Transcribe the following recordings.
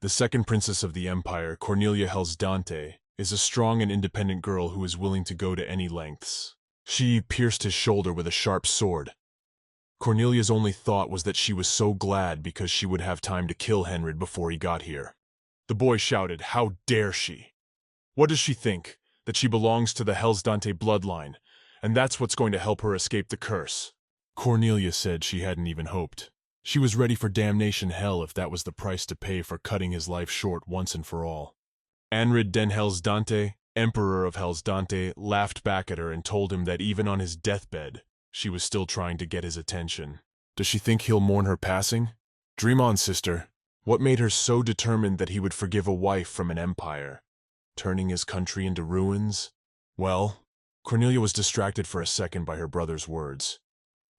The second princess of the empire, Cornelia Helsdante, is a strong and independent girl who is willing to go to any lengths. She pierced his shoulder with a sharp sword. Cornelia's only thought was that she was so glad because she would have time to kill Henrid before he got here. The boy shouted, "How dare she? What does she think? That she belongs to the Helsdante bloodline, and that's what's going to help her escape the curse?" Cornelia said she hadn't even hoped. She was ready for damnation hell if that was the price to pay for cutting his life short once and for all. Anrid den Helsdante, Emperor of Helsdante, laughed back at her and told him that even on his deathbed, she was still trying to get his attention. Does she think he'll mourn her passing? Dream on, sister. What made her so determined that he would forgive a wife from an empire, turning his country into ruins? Well, Cornelia was distracted for a second by her brother's words.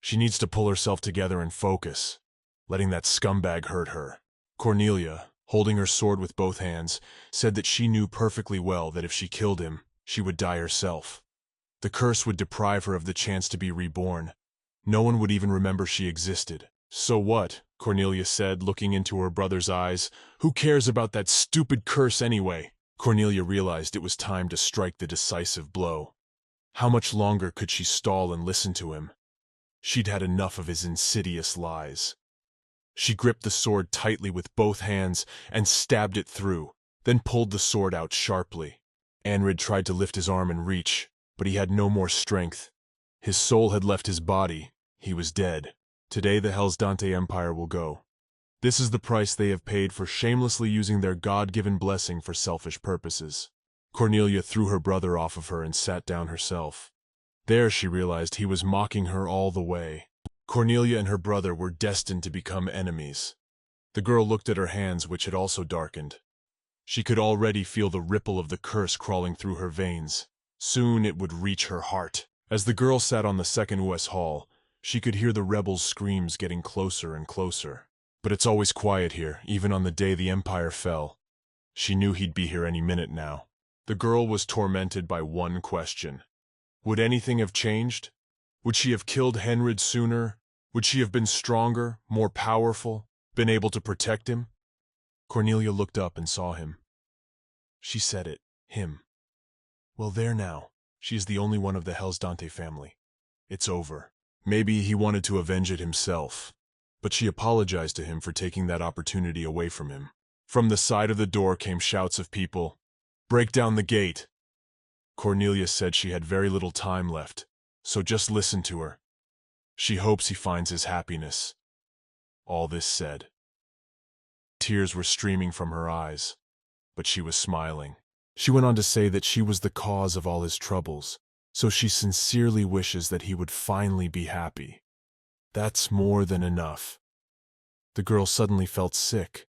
She needs to pull herself together and focus, letting that scumbag hurt her. Cornelia, holding her sword with both hands, said that she knew perfectly well that if she killed him, she would die herself. The curse would deprive her of the chance to be reborn. No one would even remember she existed. "So what?" Cornelia said, looking into her brother's eyes. "Who cares about that stupid curse anyway?" Cornelia realized it was time to strike the decisive blow. How much longer could she stall and listen to him? She'd had enough of his insidious lies. She gripped the sword tightly with both hands and stabbed it through, then pulled the sword out sharply. Anrid tried to lift his arm and reach, but he had no more strength. His soul had left his body. He was dead. Today the Helsdante Empire will go. This is the price they have paid for shamelessly using their God-given blessing for selfish purposes. Cornelia threw her brother off of her and sat down herself. There she realized he was mocking her all the way. Cornelia and her brother were destined to become enemies. The girl looked at her hands, which had also darkened. She could already feel the ripple of the curse crawling through her veins. Soon it would reach her heart. As the girl sat on the second US hall, she could hear the rebels' screams getting closer and closer. But it's always quiet here, even on the day the Empire fell. She knew he'd be here any minute now. The girl was tormented by one question. Would anything have changed? Would she have killed Henrid sooner? Would she have been stronger, more powerful, been able to protect him? Cornelia looked up and saw him. She said it, him. Well, there now. She is the only one of the Helsdante family. It's over. Maybe he wanted to avenge it himself, but she apologized to him for taking that opportunity away from him. From the side of the door came shouts of people. "Break down the gate!" Cornelia said she had very little time left, so just listen to her. She hopes he finds his happiness. All this said. Tears were streaming from her eyes, but she was smiling. She went on to say that she was the cause of all his troubles, so she sincerely wishes that he would finally be happy. That's more than enough. The girl suddenly felt sick.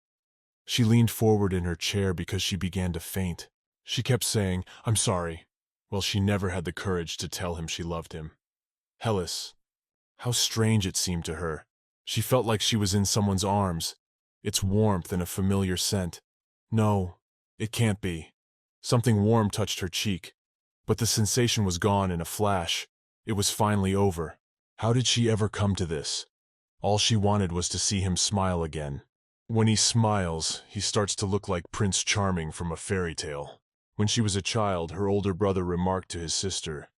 She leaned forward in her chair because she began to faint. She kept saying, "I'm sorry." Well, she never had the courage to tell him she loved him. Hellas. How strange it seemed to her. She felt like she was in someone's arms, its warmth and a familiar scent. No, it can't be. Something warm touched her cheek, but the sensation was gone in a flash. It was finally over. How did she ever come to this? All she wanted was to see him smile again. When he smiles, he starts to look like Prince Charming from a fairy tale. When she was a child, her older brother remarked to his sister,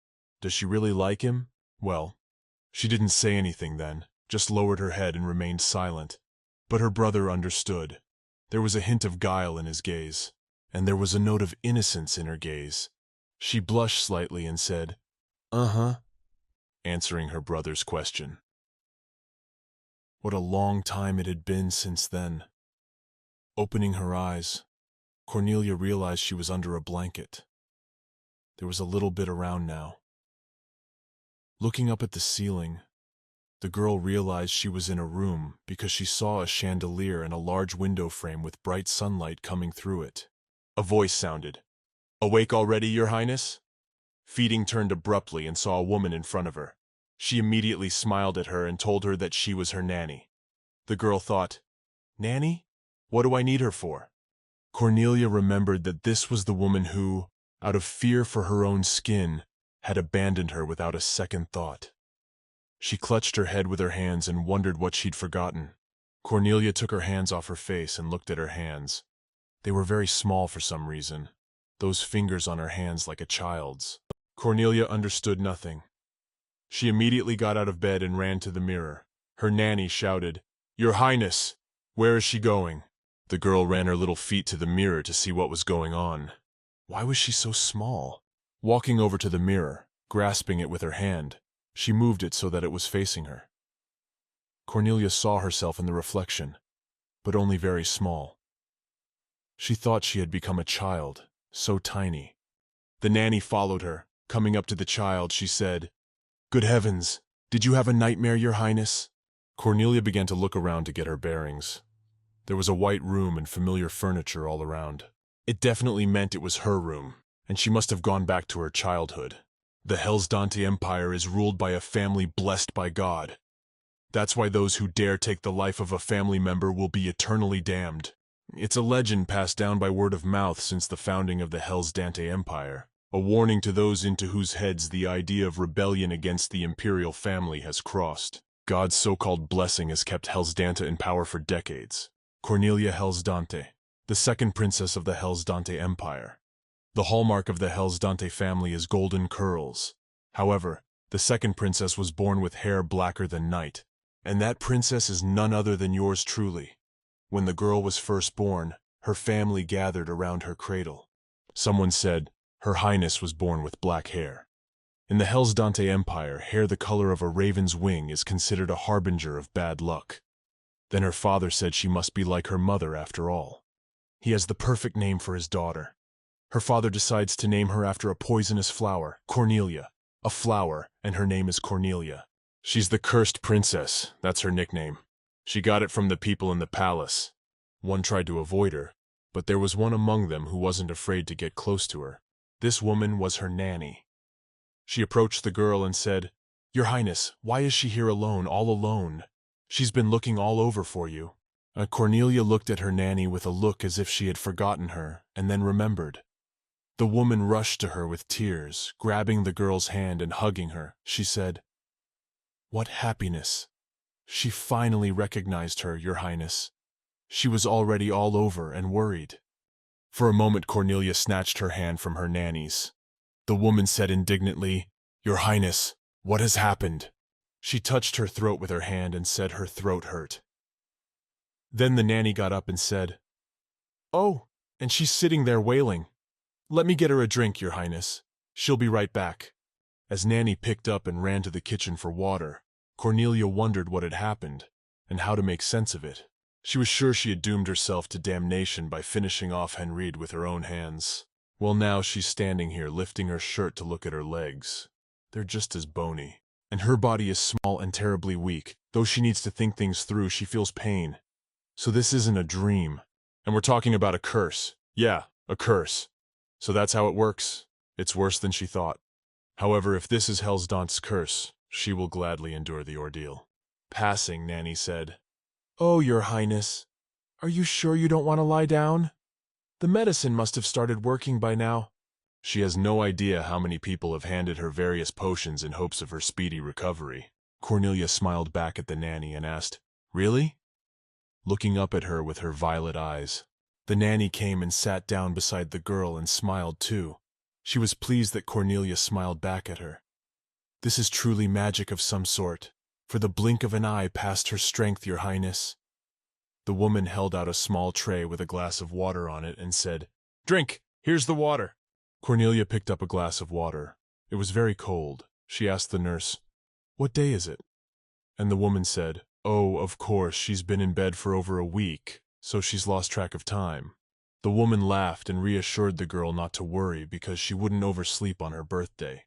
"Does she really like him?" Well, she didn't say anything then, just lowered her head and remained silent. But her brother understood. There was a hint of guile in his gaze, and there was a note of innocence in her gaze. She blushed slightly and said, "Uh-huh," answering her brother's question. What a long time it had been since then. Opening her eyes, Cornelia realized she was under a blanket. There was a little bit around now. Looking up at the ceiling, the girl realized she was in a room because she saw a chandelier and a large window frame with bright sunlight coming through it. A voice sounded. "Awake already, Your Highness?" Feeding turned abruptly and saw a woman in front of her. She immediately smiled at her and told her that she was her nanny. The girl thought, "Nanny? What do I need her for?" Cornelia remembered that this was the woman who, out of fear for her own skin, had abandoned her without a second thought. She clutched her head with her hands and wondered what she'd forgotten. Cornelia took her hands off her face and looked at her hands. They were very small for some reason, those fingers on her hands like a child's. Cornelia understood nothing. She immediately got out of bed and ran to the mirror. Her nanny shouted, "Your Highness, where is she going?" The girl ran her little feet to the mirror to see what was going on. Why was she so small? Walking over to the mirror, grasping it with her hand, she moved it so that it was facing her. Cornelia saw herself in the reflection, but only very small. She thought she had become a child, so tiny. The nanny followed her. Coming up to the child, she said, "Good heavens, did you have a nightmare, Your Highness?" Cornelia began to look around to get her bearings. There was a white room and familiar furniture all around. It definitely meant it was her room, and she must have gone back to her childhood. The Hellsdante Empire is ruled by a family blessed by God. That's why those who dare take the life of a family member will be eternally damned. It's a legend passed down by word of mouth since the founding of the Hellsdante Empire, a warning to those into whose heads the idea of rebellion against the imperial family has crossed. God's so-called blessing has kept Hellsdante in power for decades. Cornelia Hellsdante, the second princess of the Hellsdante Empire. The hallmark of the Hellsdante family is golden curls. However, the second princess was born with hair blacker than night, and that princess is none other than yours truly. When the girl was first born, her family gathered around her cradle. Someone said, Her Highness was born with black hair. In the Hellsdante Empire, hair the color of a raven's wing is considered a harbinger of bad luck. Then her father said she must be like her mother after all. He has the perfect name for his daughter. Her father decides to name her after a poisonous flower, Cornelia. A flower, and her name is Cornelia. She's the cursed princess, that's her nickname. She got it from the people in the palace. One tried to avoid her, but there was one among them who wasn't afraid to get close to her. This woman was her nanny. She approached the girl and said, "Your Highness, why is she here alone, all alone? She's been looking all over for you." Cornelia looked at her nanny with a look as if she had forgotten her, and then remembered. The woman rushed to her with tears, grabbing the girl's hand and hugging her. She said, "What happiness! She finally recognized her, Your Highness. She was already all over and worried." For a moment Cornelia snatched her hand from her nanny's. The woman said indignantly, "Your Highness, what has happened?" She touched her throat with her hand and said her throat hurt. Then the nanny got up and said, "Oh, and she's sitting there wailing. Let me get her a drink, Your Highness. She'll be right back." As Nanny picked up and ran to the kitchen for water, Cornelia wondered what had happened and how to make sense of it. She was sure she had doomed herself to damnation by finishing off Henriette with her own hands. Well, now she's standing here lifting her shirt to look at her legs. They're just as bony. And her body is small and terribly weak. Though she needs to think things through, she feels pain. So this isn't a dream. And we're talking about a curse. Yeah, a curse. So that's how it works. It's worse than she thought. However, if this is Hellsdante's curse, she will gladly endure the ordeal. Passing, Nanny said, "Oh, Your Highness, are you sure you don't want to lie down? The medicine must have started working by now." She has no idea how many people have handed her various potions in hopes of her speedy recovery. Cornelia smiled back at the nanny and asked, "Really?" Looking up at her with her violet eyes. The nanny came and sat down beside the girl and smiled too. She was pleased that Cornelia smiled back at her. "This is truly magic of some sort. For the blink of an eye past her strength, Your Highness." The woman held out a small tray with a glass of water on it and said, "Drink, here's the water." Cornelia picked up a glass of water. It was very cold. She asked the nurse, "What day is it?" And the woman said, "Oh, of course, she's been in bed for over a week, so she's lost track of time." The woman laughed and reassured the girl not to worry because she wouldn't oversleep on her birthday.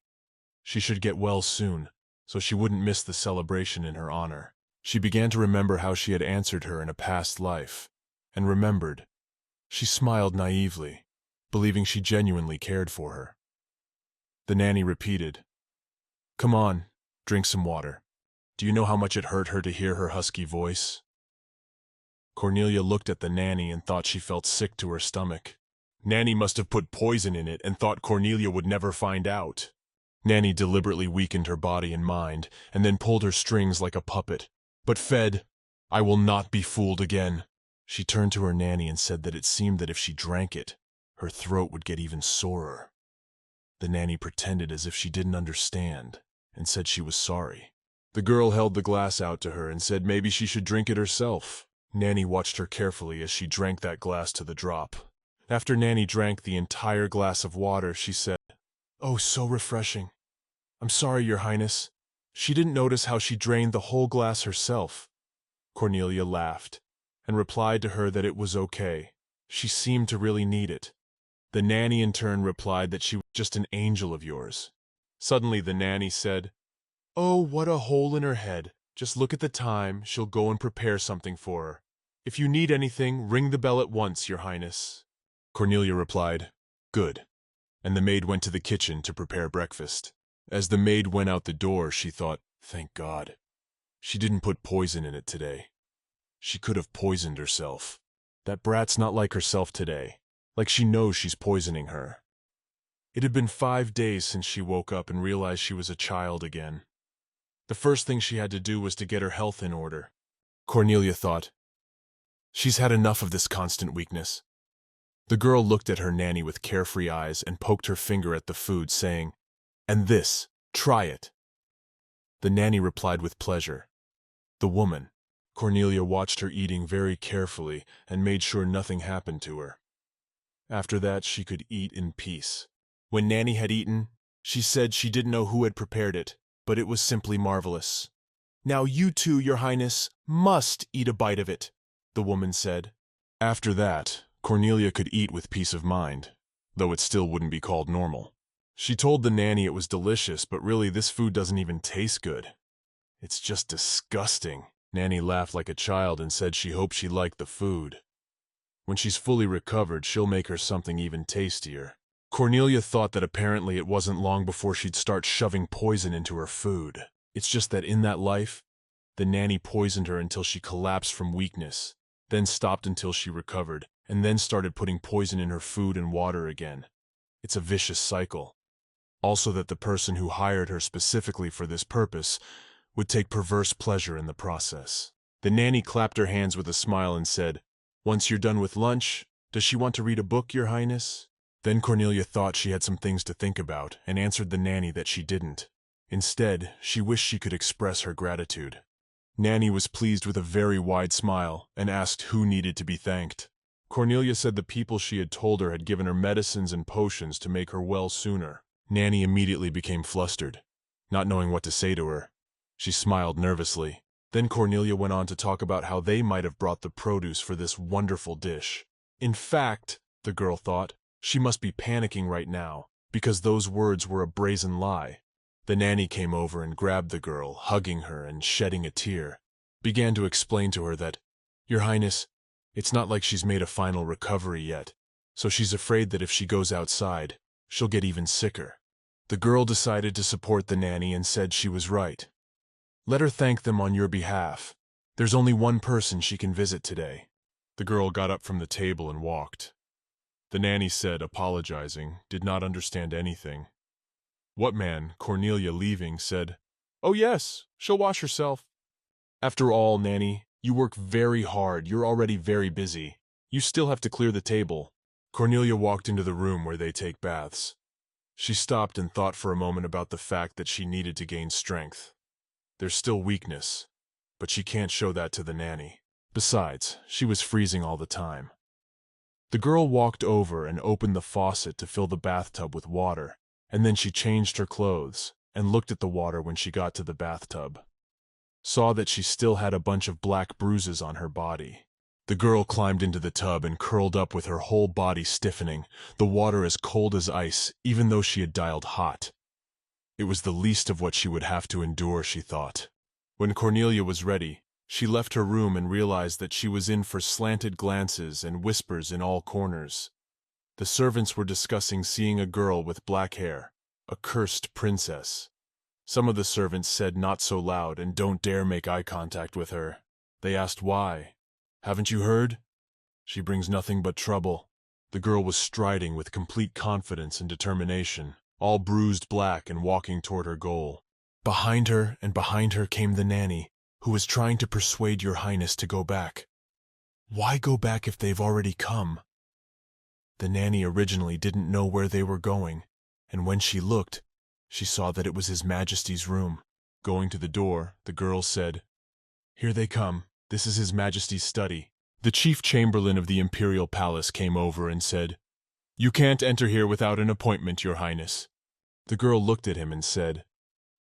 She should get well soon, so she wouldn't miss the celebration in her honor. She began to remember how she had answered her in a past life, and remembered. She smiled naively, believing she genuinely cared for her. The nanny repeated, "Come on, drink some water." Do you know how much it hurt her to hear her husky voice? Cornelia looked at the nanny and thought she felt sick to her stomach. Nanny must have put poison in it and thought Cornelia would never find out. Nanny deliberately weakened her body and mind, and then pulled her strings like a puppet. But fed, I will not be fooled again. She turned to her nanny and said that it seemed that if she drank it, her throat would get even sorer. The nanny pretended as if she didn't understand and said she was sorry. The girl held the glass out to her and said maybe she should drink it herself. Nanny watched her carefully as she drank that glass to the drop. After Nanny drank the entire glass of water, she said, "Oh, so refreshing. I'm sorry, Your Highness." She didn't notice how she drained the whole glass herself. Cornelia laughed and replied to her that it was okay. She seemed to really need it. The nanny in turn replied that she was just an angel of yours. Suddenly the nanny said, "Oh, what a hole in her head. Just look at the time, she'll go and prepare something for her. If you need anything, ring the bell at once, Your Highness." Cornelia replied, "Good," and the maid went to the kitchen to prepare breakfast. As the maid went out the door, she thought, "Thank God. She didn't put poison in it today. She could have poisoned herself. That brat's not like herself today, like she knows she's poisoning her." It had been 5 days since she woke up and realized she was a child again. The first thing she had to do was to get her health in order. Cornelia thought, "She's had enough of this constant weakness." The girl looked at her nanny with carefree eyes and poked her finger at the food, saying, "And this, try it." The nanny replied with pleasure. The woman, Cornelia watched her eating very carefully and made sure nothing happened to her. After that, she could eat in peace. When Nanny had eaten, she said she didn't know who had prepared it, but it was simply marvelous. "Now you two, Your Highness, must eat a bite of it," the woman said. After that, Cornelia could eat with peace of mind, though it still wouldn't be called normal. She told the nanny it was delicious, but really this food doesn't even taste good. "It's just disgusting." Nanny laughed like a child and said she hoped she liked the food. When she's fully recovered, she'll make her something even tastier. Cornelia thought that apparently it wasn't long before she'd start shoving poison into her food. It's just that in that life, the nanny poisoned her until she collapsed from weakness, then stopped until she recovered, and then started putting poison in her food and water again. It's a vicious cycle. Also that the person who hired her specifically for this purpose would take perverse pleasure in the process. The nanny clapped her hands with a smile and said, "Once you're done with lunch, does she want to read a book, Your Highness?" Then Cornelia thought she had some things to think about and answered the nanny that she didn't. Instead, she wished she could express her gratitude. Nanny was pleased with a very wide smile and asked who needed to be thanked. Cornelia said the people she had told her had given her medicines and potions to make her well sooner. Nanny immediately became flustered, not knowing what to say to her. She smiled nervously. Then Cornelia went on to talk about how they might have brought the produce for this wonderful dish. In fact, the girl thought, she must be panicking right now, because those words were a brazen lie. The nanny came over and grabbed the girl, hugging her and shedding a tear, began to explain to her that, "Your Highness, it's not like she's made a final recovery yet, so she's afraid that if she goes outside, she'll get even sicker." The girl decided to support the nanny and said she was right. "Let her thank them on your behalf. There's only one person she can visit today." The girl got up from the table and walked. The nanny said, apologizing, did not understand anything. What man, Cornelia leaving, said, "Oh yes, she'll wash herself." "After all, Nanny, you work very hard. You're already very busy. You still have to clear the table." Cornelia walked into the room where they take baths. She stopped and thought for a moment about the fact that she needed to gain strength. There's still weakness, but she can't show that to the nanny. Besides, she was freezing all the time. The girl walked over and opened the faucet to fill the bathtub with water, and then she changed her clothes and looked at the water when she got to the bathtub. Saw that she still had a bunch of black bruises on her body. The girl climbed into the tub and curled up with her whole body stiffening, the water as cold as ice, even though she had dialed hot. It was the least of what she would have to endure, she thought. When Cornelia was ready, she left her room and realized that she was in for slanted glances and whispers in all corners. The servants were discussing seeing a girl with black hair, a cursed princess. Some of the servants said not so loud and don't dare make eye contact with her. They asked why. "Haven't you heard? She brings nothing but trouble." The girl was striding with complete confidence and determination, all bruised black and walking toward her goal. Behind her and behind her came the nanny, who was trying to persuade Your Highness to go back. Why go back if they've already come? The nanny originally didn't know where they were going, and when she looked, she saw that it was His Majesty's room. Going to the door, the girl said, "Here they come. This is His Majesty's study." The chief chamberlain of the imperial palace came over and said, "You can't enter here without an appointment, Your Highness." The girl looked at him and said,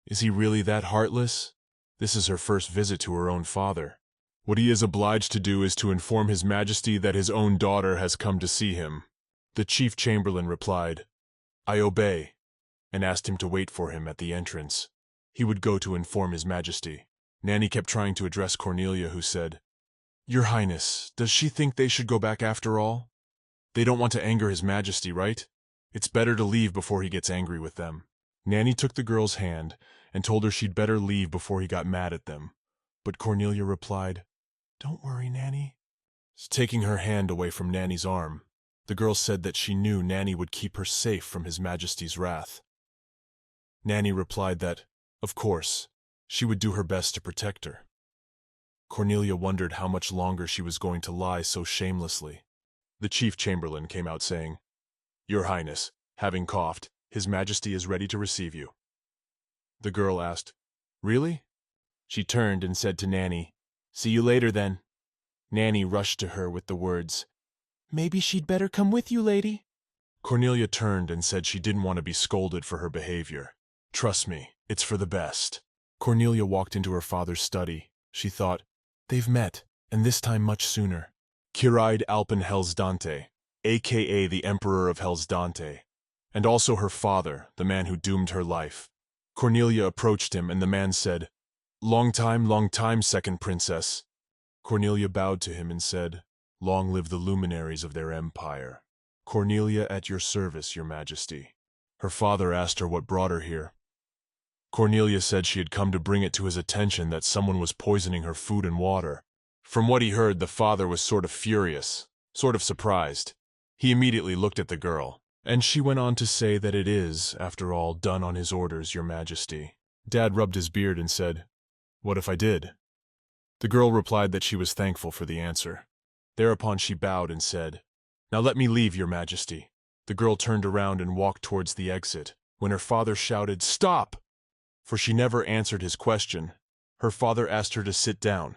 "Is he really that heartless? This is her first visit to her own father. What he is obliged to do is to inform His Majesty that his own daughter has come to see him." The chief chamberlain replied, "I obey," and asked him to wait for him at the entrance. He would go to inform His Majesty. Nanny kept trying to address Cornelia, who said, "Your Highness, does she think they should go back after all? They don't want to anger His Majesty, right? It's better to leave before he gets angry with them." Nanny took the girl's hand and told her she'd better leave before he got mad at them. But Cornelia replied, "Don't worry, Nanny." Taking her hand away from Nanny's arm, the girl said that she knew Nanny would keep her safe from His Majesty's wrath. Nanny replied that, of course, she would do her best to protect her. Cornelia wondered how much longer she was going to lie so shamelessly. The chief chamberlain came out saying, "Your Highness, having coughed, His Majesty is ready to receive you." The girl asked, "Really?" She turned and said to Nanny, "See you later, then." Nanny rushed to her with the words, "Maybe she'd better come with you, lady." Cornelia turned and said she didn't want to be scolded for her behavior. "Trust me, it's for the best." Cornelia walked into her father's study. She thought, "They've met, and this time much sooner." Kiraid Alpen Hellsdante, a.k.a. the Emperor of Hellsdante, and also her father, the man who doomed her life. Cornelia approached him, and the man said, long time, second princess." Cornelia bowed to him and said, "Long live the luminaries of their empire." "Cornelia, at your service, Your Majesty." Her father asked her what brought her here. Cornelia said she had come to bring it to his attention that someone was poisoning her food and water. From what he heard, the father was sort of furious, sort of surprised. He immediately looked at the girl, and she went on to say that it is, after all, done on his orders, Your Majesty. Dad rubbed his beard and said, "What if I did?" The girl replied that she was thankful for the answer. Thereupon she bowed and said, "Now let me leave, Your Majesty." The girl turned around and walked towards the exit, when her father shouted, "Stop!" For she never answered his question. Her father asked her to sit down.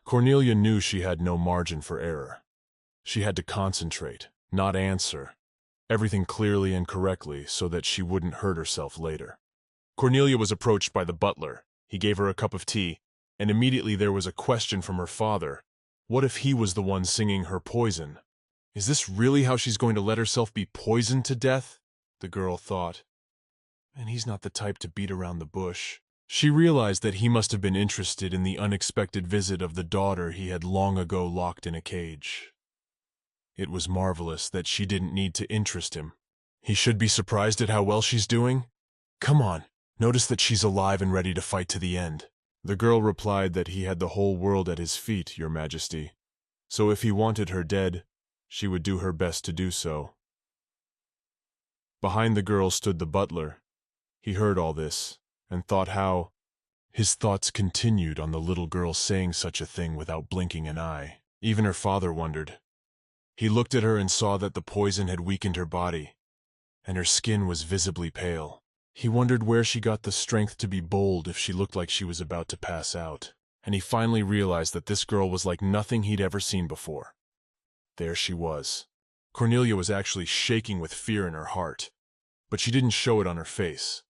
Cornelia knew she had no margin for error. She had to concentrate, not answer, everything clearly and correctly so that she wouldn't hurt herself later. Cornelia was approached by the butler. He gave her a cup of tea, and immediately there was a question from her father. What if he was the one singing her poison? Is this really how she's going to let herself be poisoned to death? The girl thought. And he's not the type to beat around the bush. She realized that he must have been interested in the unexpected visit of the daughter he had long ago locked in a cage. It was marvelous that she didn't need to interest him. He should be surprised at how well she's doing. Come on, notice that she's alive and ready to fight to the end. The girl replied that he had the whole world at his feet, Your Majesty. So if he wanted her dead, she would do her best to do so. Behind the girl stood the butler. He heard all this, and thought how his thoughts continued on the little girl saying such a thing without blinking an eye. Even her father wondered. He looked at her and saw that the poison had weakened her body, and her skin was visibly pale. He wondered where she got the strength to be bold if she looked like she was about to pass out, and he finally realized that this girl was like nothing he'd ever seen before. There she was. Cornelia was actually shaking with fear in her heart, but she didn't show it on her face.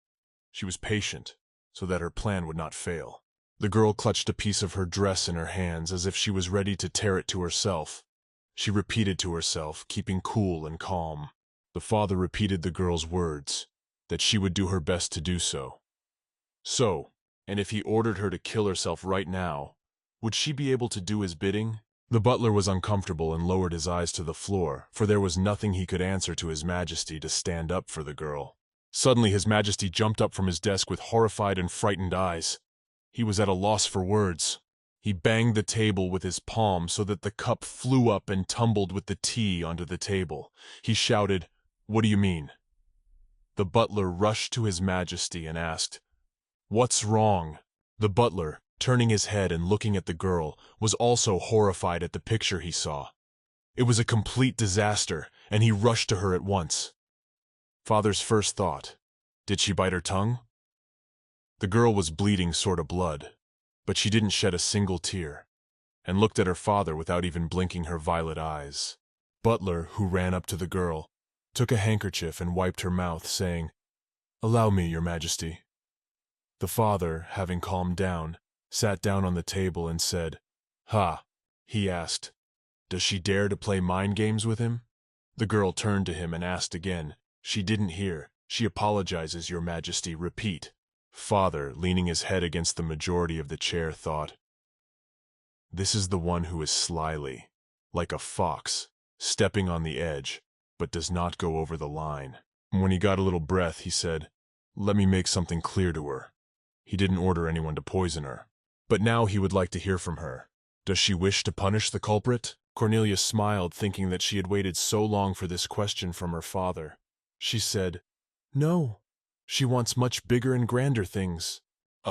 She was patient, so that her plan would not fail. The girl clutched a piece of her dress in her hands as if she was ready to tear it to herself. She repeated to herself, keeping cool and calm. The father repeated the girl's words, that she would do her best to do so. So, and if he ordered her to kill herself right now, would she be able to do his bidding? The butler was uncomfortable and lowered his eyes to the floor, for there was nothing he could answer to His Majesty to stand up for the girl. Suddenly His Majesty jumped up from his desk with horrified and frightened eyes. He was at a loss for words. He banged the table with his palm so that the cup flew up and tumbled with the tea onto the table. He shouted, "What do you mean?" The butler rushed to His Majesty and asked, "What's wrong?" The butler, turning his head and looking at the girl, was also horrified at the picture he saw. It was a complete disaster, and he rushed to her at once. Father's first thought: did she bite her tongue? The girl was bleeding sorta blood, but she didn't shed a single tear, and looked at her father without even blinking her violet eyes. Butler, who ran up to the girl, took a handkerchief and wiped her mouth, saying, "Allow me, your majesty." The father, having calmed down, sat down on the table and said, "Ha," he asked, "does she dare to play mind games with him?" The girl turned to him and asked again. "She didn't hear. She apologizes, your majesty. Repeat." Father, leaning his head against the majority of the chair, thought, "This is the one who is slyly, like a fox, stepping on the edge, but does not go over the line." When he got a little breath, he said, "Let me make something clear to her. He didn't order anyone to poison her. But now he would like to hear from her. Does she wish to punish the culprit?" Cornelia smiled, thinking that she had waited so long for this question from her father. She said, "No, she wants much bigger and grander things."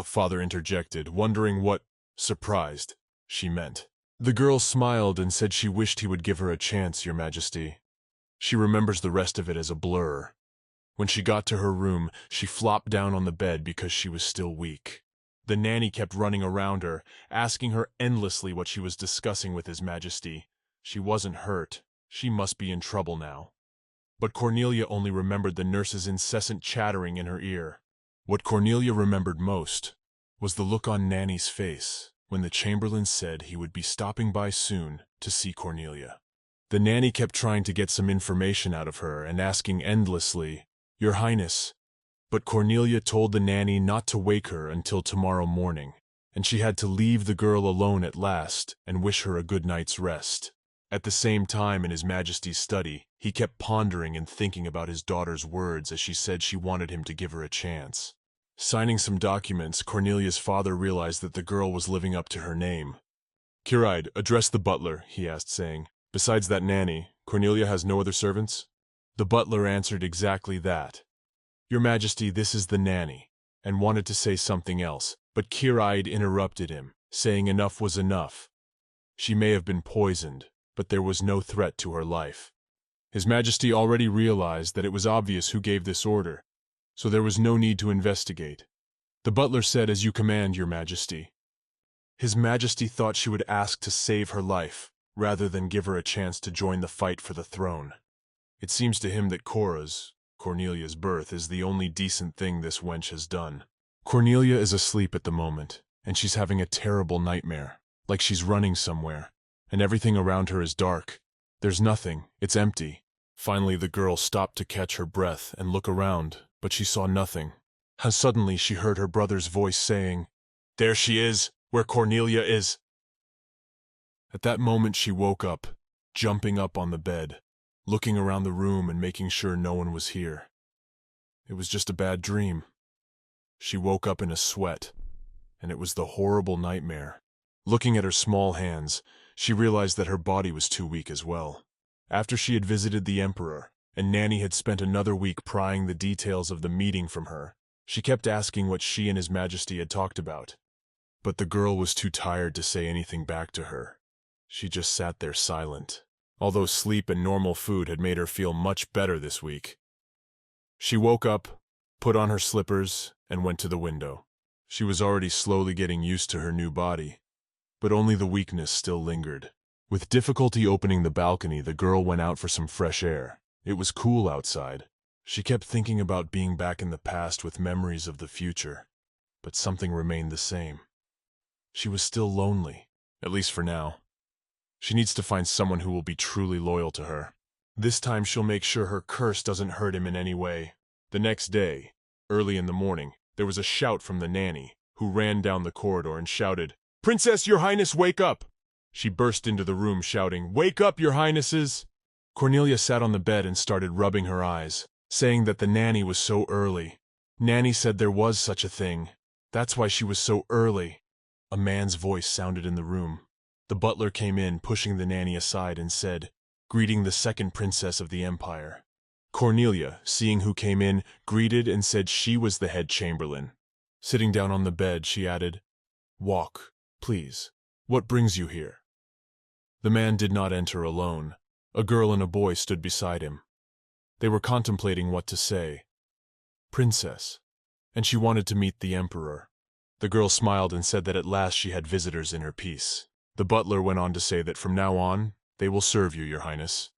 Father interjected, wondering what, surprised, she meant. The girl smiled and said she wished he would give her a chance, your majesty. She remembers the rest of it as a blur. When she got to her room, she flopped down on the bed because she was still weak. The nanny kept running around her, asking her endlessly what she was discussing with His Majesty. She wasn't hurt. She must be in trouble now. But Cornelia only remembered the nurse's incessant chattering in her ear. What Cornelia remembered most was the look on Nanny's face when the chamberlain said he would be stopping by soon to see Cornelia. The nanny kept trying to get some information out of her and asking endlessly, "Your Highness," but Cornelia told the nanny not to wake her until tomorrow morning, and she had to leave the girl alone at last and wish her a good night's rest. At the same time, in His Majesty's study, he kept pondering and thinking about his daughter's words as she said she wanted him to give her a chance. Signing some documents, Cornelia's father realized that the girl was living up to her name. "Kiraid, address the butler," he asked, saying, "Besides that nanny, Cornelia has no other servants?" The butler answered exactly that. "Your Majesty, this is the nanny," and wanted to say something else, but Kiraid interrupted him, saying enough was enough. She may have been poisoned, but there was no threat to her life. His Majesty already realized that it was obvious who gave this order, so there was no need to investigate. The butler said, "As you command, your Majesty." His Majesty thought she would ask to save her life, rather than give her a chance to join the fight for the throne. It seems to him that Cornelia's birth, is the only decent thing this wench has done. Cornelia is asleep at the moment, and she's having a terrible nightmare, like she's running somewhere, and everything around her is dark. There's nothing, it's empty. Finally the girl stopped to catch her breath and look around, but she saw nothing. And suddenly she heard her brother's voice saying, "There she is, where Cornelia is." At that moment she woke up, jumping up on the bed, looking around the room and making sure no one was here. It was just a bad dream. She woke up in a sweat, and it was the horrible nightmare. Looking at her small hands, she realized that her body was too weak as well. After she had visited the Emperor, and Nanny had spent another week prying the details of the meeting from her, she kept asking what she and His Majesty had talked about. But the girl was too tired to say anything back to her. She just sat there silent, although sleep and normal food had made her feel much better this week. She woke up, put on her slippers, and went to the window. She was already slowly getting used to her new body, but only the weakness still lingered. With difficulty opening the balcony, the girl went out for some fresh air. It was cool outside. She kept thinking about being back in the past with memories of the future, but something remained the same. She was still lonely, at least for now. She needs to find someone who will be truly loyal to her. This time she'll make sure her curse doesn't hurt him in any way. The next day, early in the morning, there was a shout from the nanny, who ran down the corridor and shouted, "Princess, your highness, wake up!" She burst into the room shouting, "Wake up, your highnesses!" Cornelia sat on the bed and started rubbing her eyes, saying that the nanny was so early. Nanny said there was such a thing. That's why she was so early. A man's voice sounded in the room. The butler came in, pushing the nanny aside, and said, "Greeting the second princess of the empire." Cornelia, seeing who came in, greeted and said she was the head chamberlain. Sitting down on the bed, she added, Walk, please. What brings you here? The man did not enter alone. A girl and a boy stood beside him. They were contemplating what to say. Princess. And she wanted to meet the emperor. The girl smiled and said that at last she had visitors in her peace. The butler went on to say that from now on, they will serve you, your highness.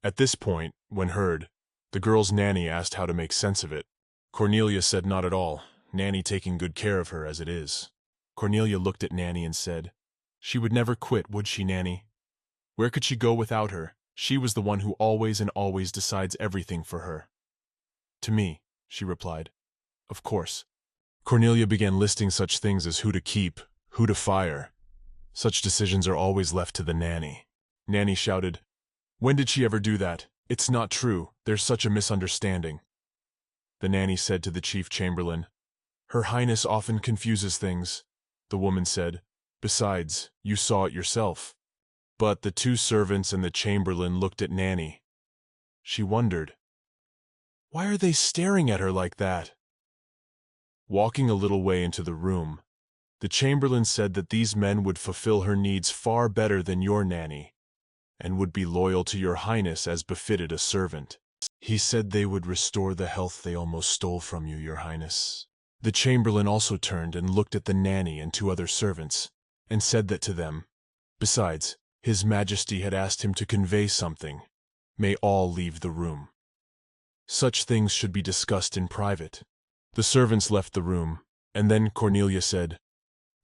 At this point, when heard, the girl's nanny asked how to make sense of it. Cornelia said not at all, Nanny taking good care of her as it is. Cornelia looked at Nanny and said, she would never quit, would she, Nanny? Where could she go without her? She was the one who always and always decides everything for her. To me, she replied. Of course. Cornelia began listing such things as who to keep, who to fire. Such decisions are always left to the nanny. Nanny shouted, when did she ever do that? It's not true. There's such a misunderstanding. The nanny said to the chief chamberlain, Her Highness often confuses things. The woman said, besides, you saw it yourself. But the two servants and the chamberlain looked at Nanny. She wondered, why are they staring at her like that? Walking a little way into the room, the chamberlain said that these men would fulfill her needs far better than your nanny, and would be loyal to your highness as befitted a servant. He said they would restore the health they almost stole from you, your highness. The chamberlain also turned and looked at the nanny and two other servants, and said that to them. Besides, His Majesty had asked him to convey something. May all leave the room. Such things should be discussed in private. The servants left the room, and then Cornelia said,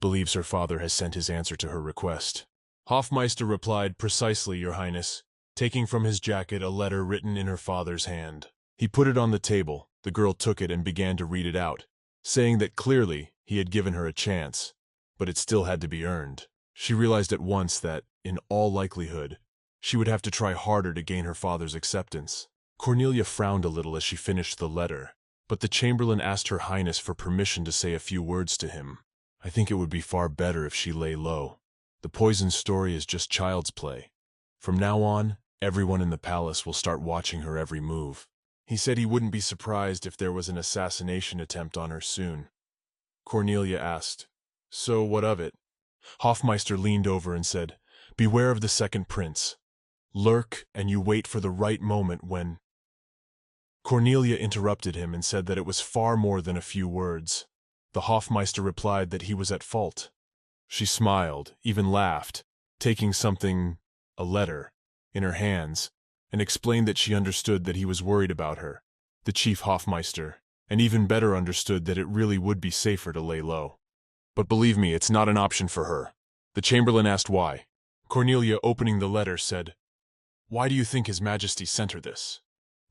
believes her father has sent his answer to her request. Hofmeister replied, precisely, your highness, taking from his jacket a letter written in her father's hand. He put it on the table. The girl took it and began to read it out, saying that clearly he had given her a chance, but it still had to be earned. She realized at once that, in all likelihood, she would have to try harder to gain her father's acceptance. Cornelia frowned a little as she finished the letter, but the chamberlain asked her highness for permission to say a few words to him. I think it would be far better if she lay low. The poison story is just child's play. From now on, everyone in the palace will start watching her every move. He said he wouldn't be surprised if there was an assassination attempt on her soon. Cornelia asked, so what of it? Hofmeister leaned over and said, beware of the second prince. Lurk, and you wait for the right moment when... Cornelia interrupted him and said that it was far more than a few words. The Hofmeister replied that he was at fault. She smiled, even laughed, taking something, a letter, in her hands, and explained that she understood that he was worried about her, the chief Hofmeister, and even better understood that it really would be safer to lay low. But believe me, it's not an option for her. The chamberlain asked why. Cornelia, opening the letter, said, why do you think His Majesty sent her this?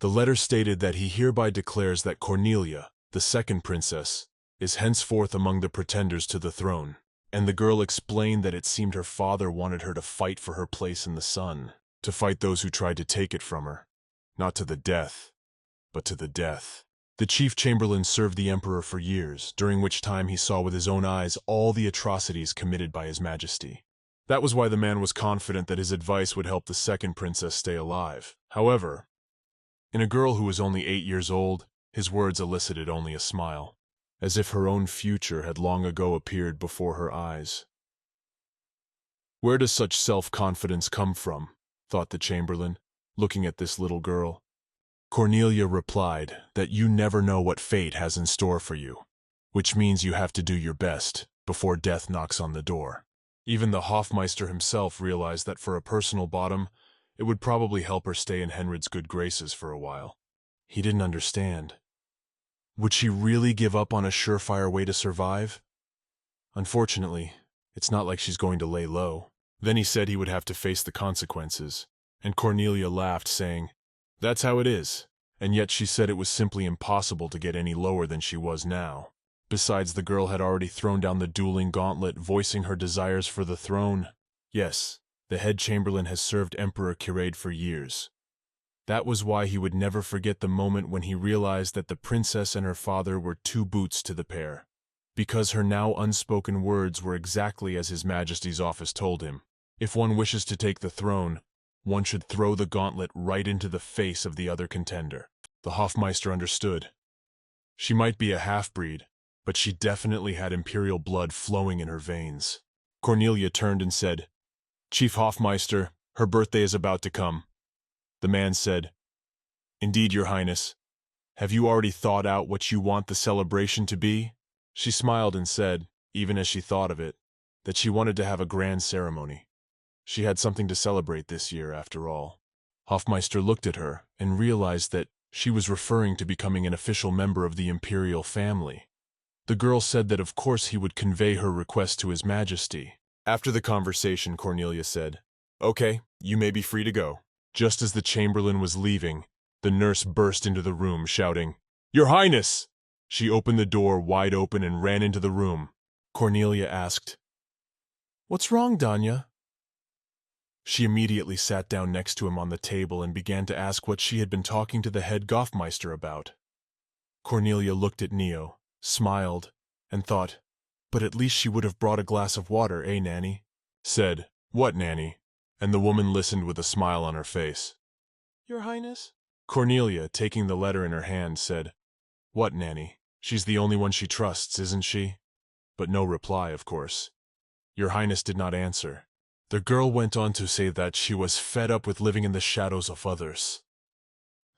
The letter stated that he hereby declares that Cornelia, the second princess, is henceforth among the pretenders to the throne, and the girl explained that it seemed her father wanted her to fight for her place in the sun, to fight those who tried to take it from her, not to the death, but to the death. The chief chamberlain served the emperor for years, during which time he saw with his own eyes all the atrocities committed by His Majesty. That was why the man was confident that his advice would help the second princess stay alive. However, in a girl who was only 8 years old, his words elicited only a smile, as if her own future had long ago appeared before her eyes. Where does such self-confidence come from? Thought the chamberlain, looking at this little girl. Cornelia replied that you never know what fate has in store for you, which means you have to do your best before death knocks on the door. Even the Hofmeister himself realized that for a personal bottom, it would probably help her stay in Henrid's good graces for a while. He didn't understand. Would she really give up on a surefire way to survive? Unfortunately, it's not like she's going to lay low. Then he said he would have to face the consequences, and Cornelia laughed, saying, that's how it is, and yet she said it was simply impossible to get any lower than she was now. Besides, the girl had already thrown down the dueling gauntlet, voicing her desires for the throne. Yes, the head chamberlain has served Emperor Kireid for years. That was why he would never forget the moment when he realized that the princess and her father were two boots to the pair, because her now unspoken words were exactly as His Majesty's office told him. If one wishes to take the throne, one should throw the gauntlet right into the face of the other contender. The Hofmeister understood. She might be a half-breed, but she definitely had imperial blood flowing in her veins. Cornelia turned and said, "Chief Hofmeister, her birthday is about to come." The man said, "Indeed, Your Highness. Have you already thought out what you want the celebration to be?" She smiled and said, even as she thought of it, that she wanted to have a grand ceremony. She had something to celebrate this year, after all. Hofmeister looked at her and realized that she was referring to becoming an official member of the imperial family. The girl said that of course he would convey her request to His Majesty. After the conversation, Cornelia said, "Okay, you may be free to go." Just as the chamberlain was leaving, the nurse burst into the room, shouting, "Your Highness!" She opened the door wide open and ran into the room. Cornelia asked, "What's wrong, Danya?" She immediately sat down next to him on the table and began to ask what she had been talking to the head Goffmeister about. Cornelia looked at Neo, smiled, and thought, but at least she would have brought a glass of water, eh, Nanny? Said, "What, Nanny?" And the woman listened with a smile on her face. "Your Highness?" Cornelia, taking the letter in her hand, said, "What, Nanny? She's the only one she trusts, isn't she?" But no reply, of course. Your Highness did not answer. The girl went on to say that she was fed up with living in the shadows of others.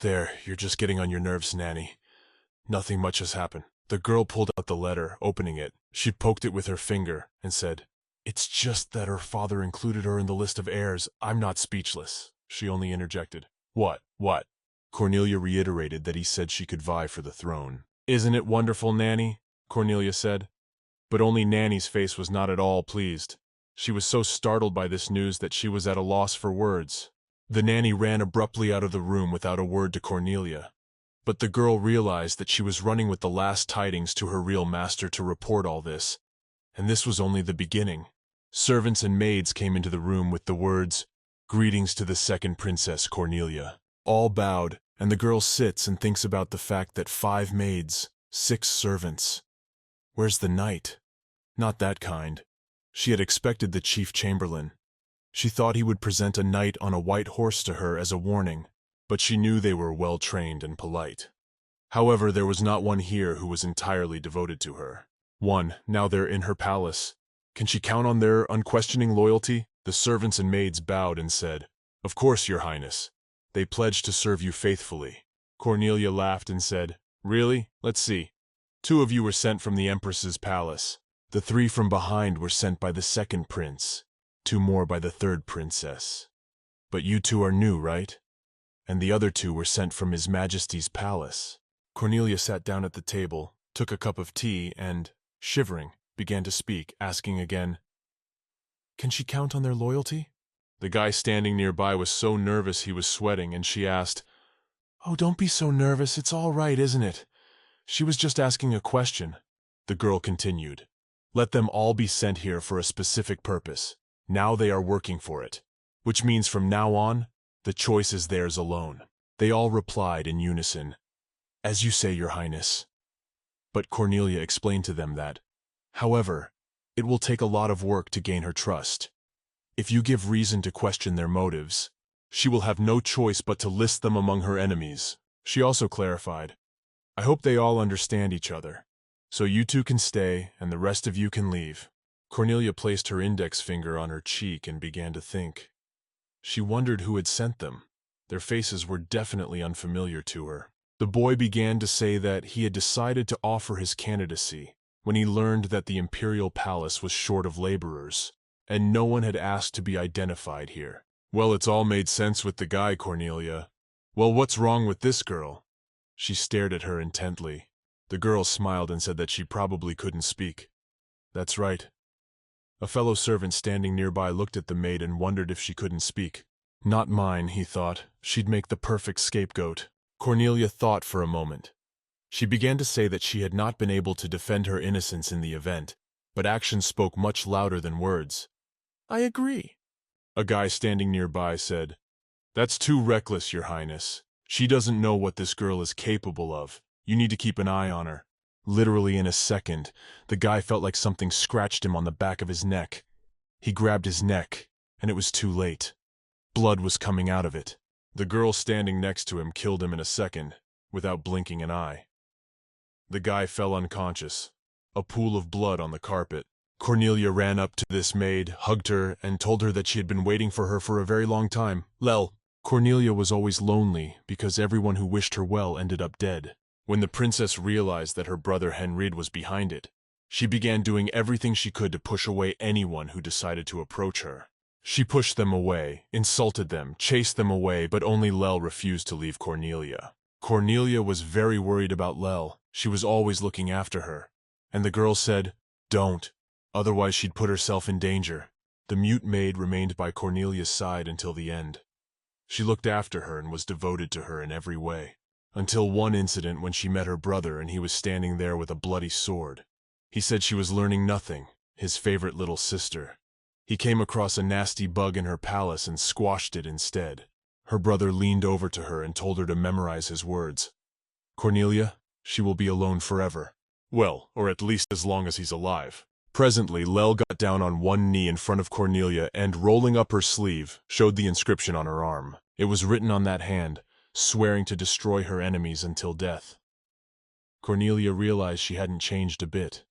"There, you're just getting on your nerves, Nanny. Nothing much has happened." The girl pulled out the letter, opening it. She poked it with her finger and said, "It's just that her father included her in the list of heirs. I'm not speechless." She only interjected, What? Cornelia reiterated that he said she could vie for the throne. "Isn't it wonderful, Nanny?" Cornelia said. But only Nanny's face was not at all pleased. She was so startled by this news that she was at a loss for words. The nanny ran abruptly out of the room without a word to Cornelia. But the girl realized that she was running with the last tidings to her real master to report all this, and this was only the beginning. Servants and maids came into the room with the words, "Greetings to the second Princess Cornelia." All bowed, and the girl sits and thinks about the fact that 5 maids, 6 servants. Where's the knight? Not that kind. She had expected the chief chamberlain. She thought he would present a knight on a white horse to her as a warning, but she knew they were well-trained and polite. However, there was not one here who was entirely devoted to her. Now they're in her palace. Can she count on their unquestioning loyalty? The servants and maids bowed and said, "Of course, Your Highness. They pledged to serve you faithfully." Cornelia laughed and said, "Really? Let's see. 2 of you were sent from the Empress's palace. The 3 from behind were sent by the second prince, 2 more by the third princess. But you 2 are new, right? And the other 2 were sent from His Majesty's palace." Cornelia sat down at the table, took a cup of tea, and, shivering, began to speak, asking again, "Can she count on their loyalty?" The guy standing nearby was so nervous he was sweating, and she asked, "Oh, don't be so nervous, it's all right, isn't it? She was just asking a question." The girl continued, "Let them all be sent here for a specific purpose. Now they are working for it, which means from now on, the choice is theirs alone." They all replied in unison, "As you say, Your Highness." But Cornelia explained to them that, however, it will take a lot of work to gain her trust. If you give reason to question their motives, she will have no choice but to list them among her enemies. She also clarified, "I hope they all understand each other. So you 2 can stay, and the rest of you can leave." Cornelia placed her index finger on her cheek and began to think. She wondered who had sent them. Their faces were definitely unfamiliar to her. The boy began to say that he had decided to offer his candidacy when he learned that the imperial palace was short of laborers, and no one had asked to be identified here. "Well, it's all made sense with the guy, Cornelia. Well, what's wrong with this girl?" She stared at her intently. The girl smiled and said that she probably couldn't speak. "That's right." A fellow servant standing nearby looked at the maid and wondered if she couldn't speak. Not mine, he thought. She'd make the perfect scapegoat. Cornelia thought for a moment. She began to say that she had not been able to defend her innocence in the event, but actions spoke much louder than words. "I agree." A guy standing nearby said, "That's too reckless, Your Highness. She doesn't know what this girl is capable of. You need to keep an eye on her." Literally in a second, the guy felt like something scratched him on the back of his neck. He grabbed his neck, and it was too late. Blood was coming out of it. The girl standing next to him killed him in a second, without blinking an eye. The guy fell unconscious. a pool of blood on the carpet. Cornelia ran up to this maid, hugged her, and told her that she had been waiting for her for a very long time. Lel. Cornelia was always lonely because everyone who wished her well ended up dead. When the princess realized that her brother Henrid was behind it, she began doing everything she could to push away anyone who decided to approach her. She pushed them away, insulted them, chased them away, but only Lel refused to leave Cornelia. Cornelia was very worried about Lel. She was always looking after her. And the girl said, "Don't, otherwise she'd put herself in danger." The mute maid remained by Cornelia's side until the end. She looked after her and was devoted to her in every way. Until one incident when she met her brother and he was standing there with a bloody sword. He said she was learning nothing, his favorite little sister. He came across a nasty bug in her palace and squashed it instead. Her brother leaned over to her and told her to memorize his words. "Cornelia, she will be alone forever. Well, or at least as long as he's alive." Presently, Lel got down on one knee in front of Cornelia and, rolling up her sleeve, showed the inscription on her arm. It was written on that hand, swearing to destroy her enemies until death. Cornelia realized she hadn't changed a bit.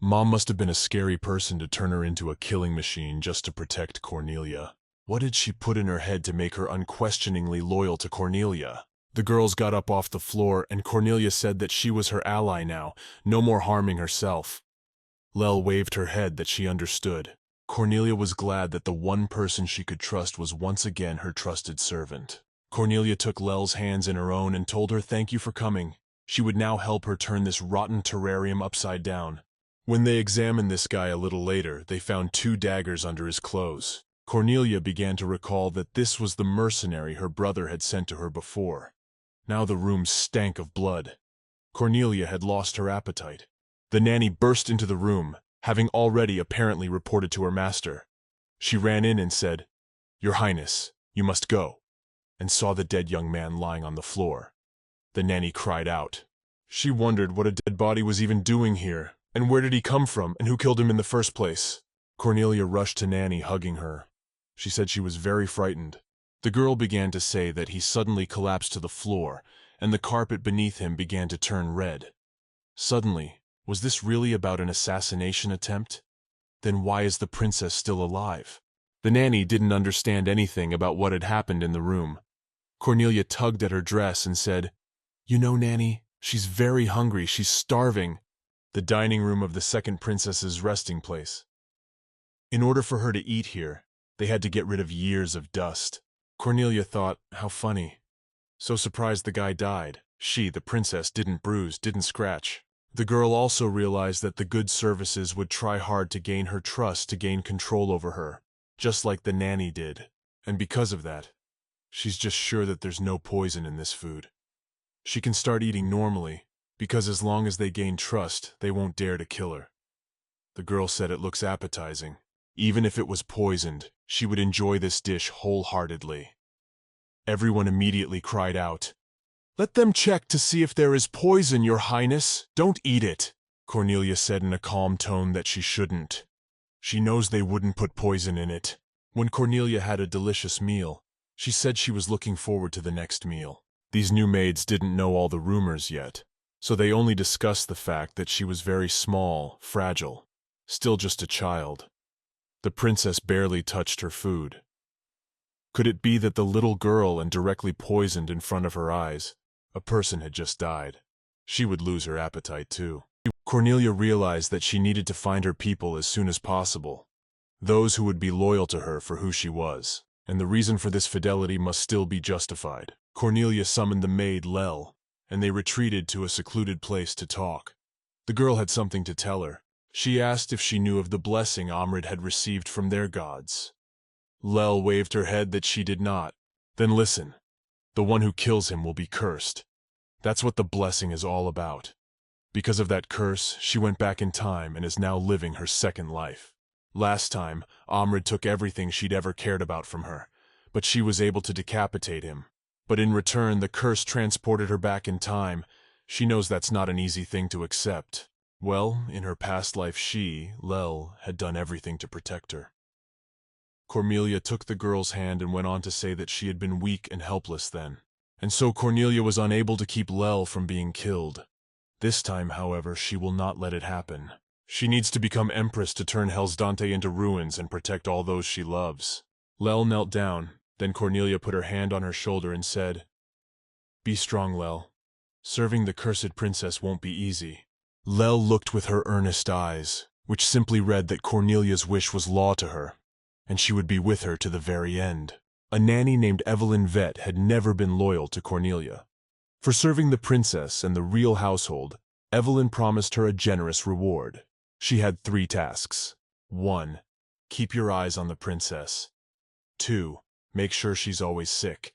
Mom must have been a scary person to turn her into a killing machine just to protect Cornelia. What did she put in her head to make her unquestioningly loyal to Cornelia? The girls got up off the floor, and Cornelia said that she was her ally now, no more harming herself. Lel waved her head that she understood. Cornelia was glad that the one person she could trust was once again her trusted servant. Cornelia took Lel's hands in her own and told her thank you for coming. She would now help her turn this rotten terrarium upside down. When they examined this guy a little later, they found 2 daggers under his clothes. Cornelia began to recall that this was the mercenary her brother had sent to her before. Now the room stank of blood. Cornelia had lost her appetite. The nanny burst into the room, having already apparently reported to her master. She ran in and said, "Your Highness, you must go," and saw the dead young man lying on the floor. The nanny cried out. She wondered what a dead body was even doing here, and where did he come from, and who killed him in the first place. Cornelia rushed to Nanny, hugging her. She said she was very frightened. The girl began to say that he suddenly collapsed to the floor, and the carpet beneath him began to turn red. Suddenly, was this really about an assassination attempt? Then why is the princess still alive? The nanny didn't understand anything about what had happened in the room. Cornelia tugged at her dress and said, "You know, Nanny, she's very hungry, she's starving." The dining room of the second princess's resting place. In order for her to eat here, they had to get rid of years of dust. Cornelia thought, how funny. So surprised the guy died. She, the princess, didn't bruise, didn't scratch. The girl also realized that the good services would try hard to gain her trust, to gain control over her, just like the nanny did. And because of that, she's just sure that there's no poison in this food. She can start eating normally, because as long as they gain trust, they won't dare to kill her. The girl said it looks appetizing. Even if it was poisoned, she would enjoy this dish wholeheartedly. Everyone immediately cried out, "Let them check to see if there is poison, Your Highness. Don't eat it." Cornelia said in a calm tone that she shouldn't. She knows they wouldn't put poison in it. When Cornelia had a delicious meal, she said she was looking forward to the next meal. These new maids didn't know all the rumors yet, so they only discussed the fact that she was very small, fragile, still just a child. The princess barely touched her food. Could it be that the little girl and directly poisoned in front of her eyes, a person had just died? She would lose her appetite too. Cornelia realized that she needed to find her people as soon as possible, those who would be loyal to her for who she was, and the reason for this fidelity must still be justified. Cornelia summoned the maid Lel, and they retreated to a secluded place to talk. The girl had something to tell her. She asked if she knew of the blessing Amrid had received from their gods. Lel waved her head that she did not. Then listen, the one who kills him will be cursed. That's what the blessing is all about. Because of that curse, she went back in time and is now living her second life. Last time, Amrid took everything she'd ever cared about from her, but she was able to decapitate him. But in return, the curse transported her back in time. She knows that's not an easy thing to accept. Well, in her past life she, Lel, had done everything to protect her. Cornelia took the girl's hand and went on to say that she had been weak and helpless then, and so Cornelia was unable to keep Lel from being killed. This time, however, she will not let it happen. She needs to become Empress to turn Hellsdante into ruins and protect all those she loves. Lel knelt down, then Cornelia put her hand on her shoulder and said, "Be strong, Lel. Serving the cursed princess won't be easy." Lel looked with her earnest eyes, which simply read that Cornelia's wish was law to her, and she would be with her to the very end. A nanny named Evelyn Vett had never been loyal to Cornelia. For serving the princess and the real household, Evelyn promised her a generous reward. She had 3 tasks. 1. Keep your eyes on the princess. 2. Make sure she's always sick.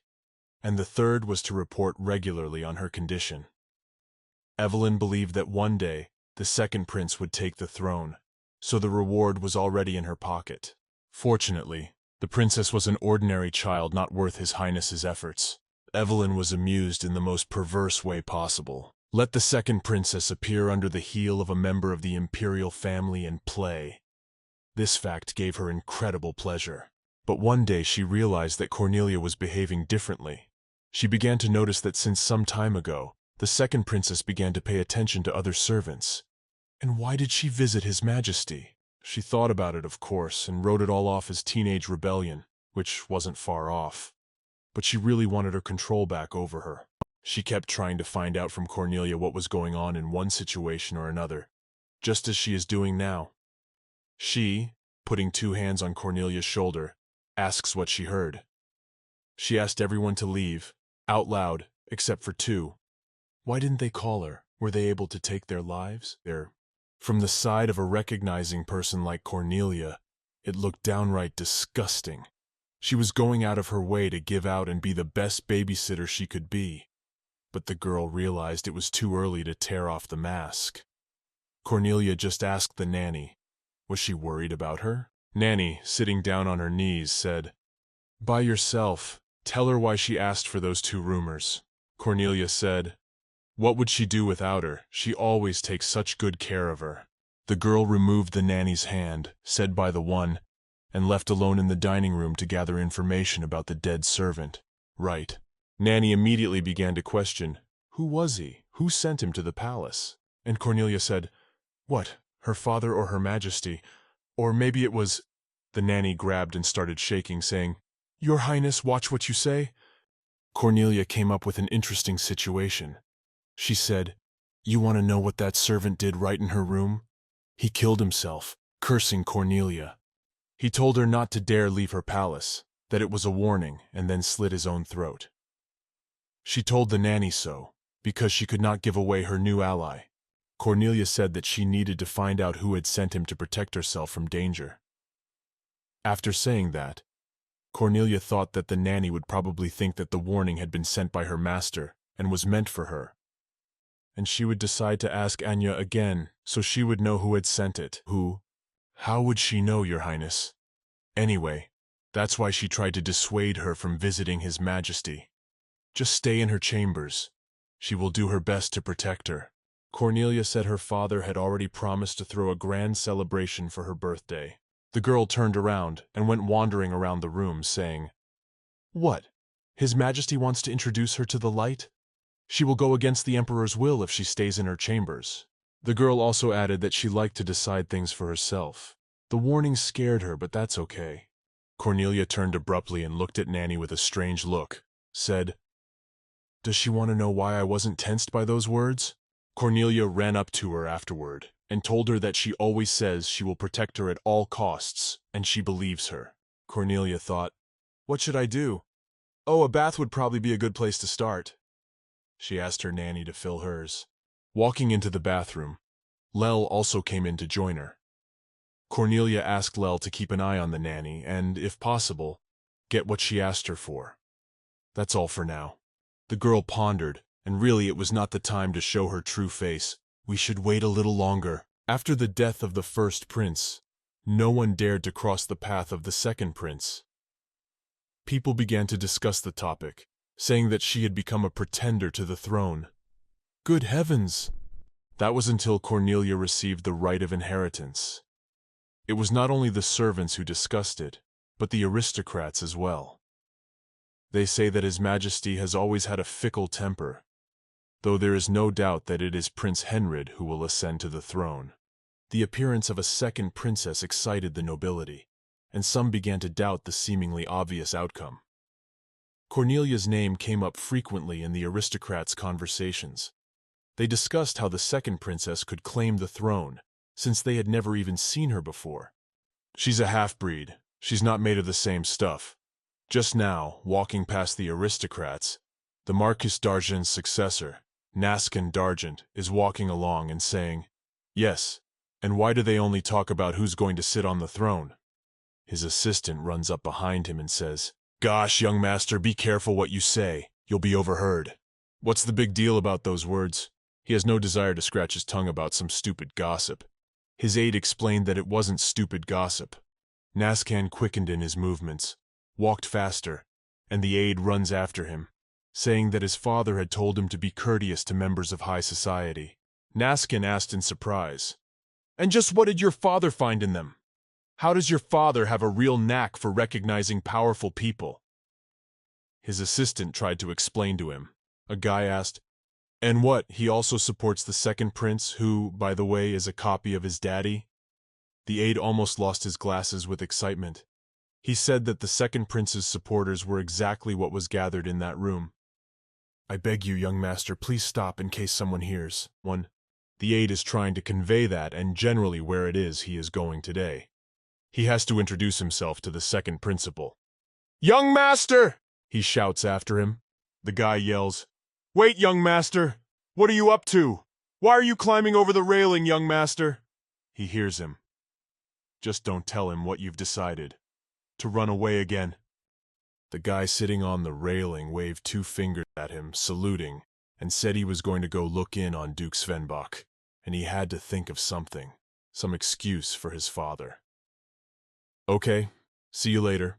And the 3rd was to report regularly on her condition. Evelyn believed that one day the second prince would take the throne, so the reward was already in her pocket. Fortunately, the princess was an ordinary child not worth His Highness's efforts. Evelyn was amused in the most perverse way possible. Let the second princess appear under the heel of a member of the imperial family and play. This fact gave her incredible pleasure. But one day she realized that Cornelia was behaving differently. She began to notice that since some time ago, the second princess began to pay attention to other servants. And why did she visit His Majesty? She thought about it, of course, and wrote it all off as teenage rebellion, which wasn't far off. But she really wanted her control back over her. She kept trying to find out from Cornelia what was going on in one situation or another, just as she is doing now. She, putting 2 hands on Cornelia's shoulder, asks what she heard. She asked everyone to leave, out loud, except for 2. Why didn't they call her? Were they able to take their lives? From the side of a recognizing person like Cornelia, it looked downright disgusting. She was going out of her way to give out and be the best babysitter she could be. But the girl realized it was too early to tear off the mask. Cornelia just asked the nanny, was she worried about her? Nanny, sitting down on her knees, said, "By yourself, tell her why she asked for those 2 roomers." Cornelia said, "What would she do without her? She always takes such good care of her." The girl removed the nanny's hand, said by the one, and left alone in the dining room to gather information about the dead servant. Right. Nanny immediately began to question, who was he? Who sent him to the palace? And Cornelia said, "What, her father or Her Majesty? Or maybe it was—" The nanny grabbed and started shaking, saying, "Your Highness, watch what you say." Cornelia came up with an interesting situation. She said, "You want to know what that servant did right in her room? He killed himself, cursing Cornelia. He told her not to dare leave her palace, that it was a warning, and then slit his own throat." She told the nanny so, because she could not give away her new ally. Cornelia said that she needed to find out who had sent him to protect herself from danger. After saying that, Cornelia thought that the nanny would probably think that the warning had been sent by her master and was meant for her. And she would decide to ask Anya again, so she would know who had sent it. Who? How would she know, Your Highness? Anyway, that's why she tried to dissuade her from visiting His Majesty. Just stay in her chambers. She will do her best to protect her. Cornelia said her father had already promised to throw a grand celebration for her birthday. The girl turned around and went wandering around the room, saying, "What? His Majesty wants to introduce her to the light? She will go against the Emperor's will if she stays in her chambers." The girl also added that she liked to decide things for herself. The warning scared her, but that's okay. Cornelia turned abruptly and looked at Nanny with a strange look, said, "Does she want to know why I wasn't tensed by those words?" Cornelia ran up to her afterward and told her that she always says she will protect her at all costs, and she believes her. Cornelia thought, what should I do? Oh, a bath would probably be a good place to start. She asked her nanny to fill hers. Walking into the bathroom, Lel also came in to join her. Cornelia asked Lel to keep an eye on the nanny and, if possible, get what she asked her for. That's all for now. The girl pondered, and really it was not the time to show her true face. We should wait a little longer. After the death of the first prince, no one dared to cross the path of the second prince. People began to discuss the topic, saying that she had become a pretender to the throne. Good heavens! That was until Cornelia received the right of inheritance. It was not only the servants who discussed it, but the aristocrats as well. They say that His Majesty has always had a fickle temper, though there is no doubt that it is Prince Henrid who will ascend to the throne. The appearance of a second princess excited the nobility, and some began to doubt the seemingly obvious outcome. Cornelia's name came up frequently in the aristocrats' conversations. They discussed how the second princess could claim the throne, since they had never even seen her before. She's a half-breed. She's not made of the same stuff. Just now, walking past the aristocrats, the Marquis d'Argent's successor, Naskin d'Argent, is walking along and saying, "Yes, and why do they only talk about who's going to sit on the throne?" His assistant runs up behind him and says, "Gosh, young master, be careful what you say. You'll be overheard." What's the big deal about those words? He has no desire to scratch his tongue about some stupid gossip. His aide explained that it wasn't stupid gossip. Naskan quickened in his movements, walked faster, and the aide runs after him, saying that his father had told him to be courteous to members of high society. Naskin asked in surprise, "And just what did your father find in them? How does your father have a real knack for recognizing powerful people?" His assistant tried to explain to him. A guy asked, "And what, he also supports the second prince, who, by the way, is a copy of his daddy?" The aide almost lost his glasses with excitement. He said that the second prince's supporters were exactly what was gathered in that room. "I beg you, young master, please stop in case someone hears." The aide is trying to convey that and generally where it is he is going today. He has to introduce himself to the second principal. "Young master!" he shouts after him. The guy yells, "Wait, young master! What are you up to? Why are you climbing over the railing, young master?" He hears him. "Just don't tell him what you've decided. To run away again." The guy sitting on the railing waved 2 fingers at him, saluting, and said he was going to go look in on Duke Svenbach, and he had to think of something, some excuse for his father. "Okay, see you later."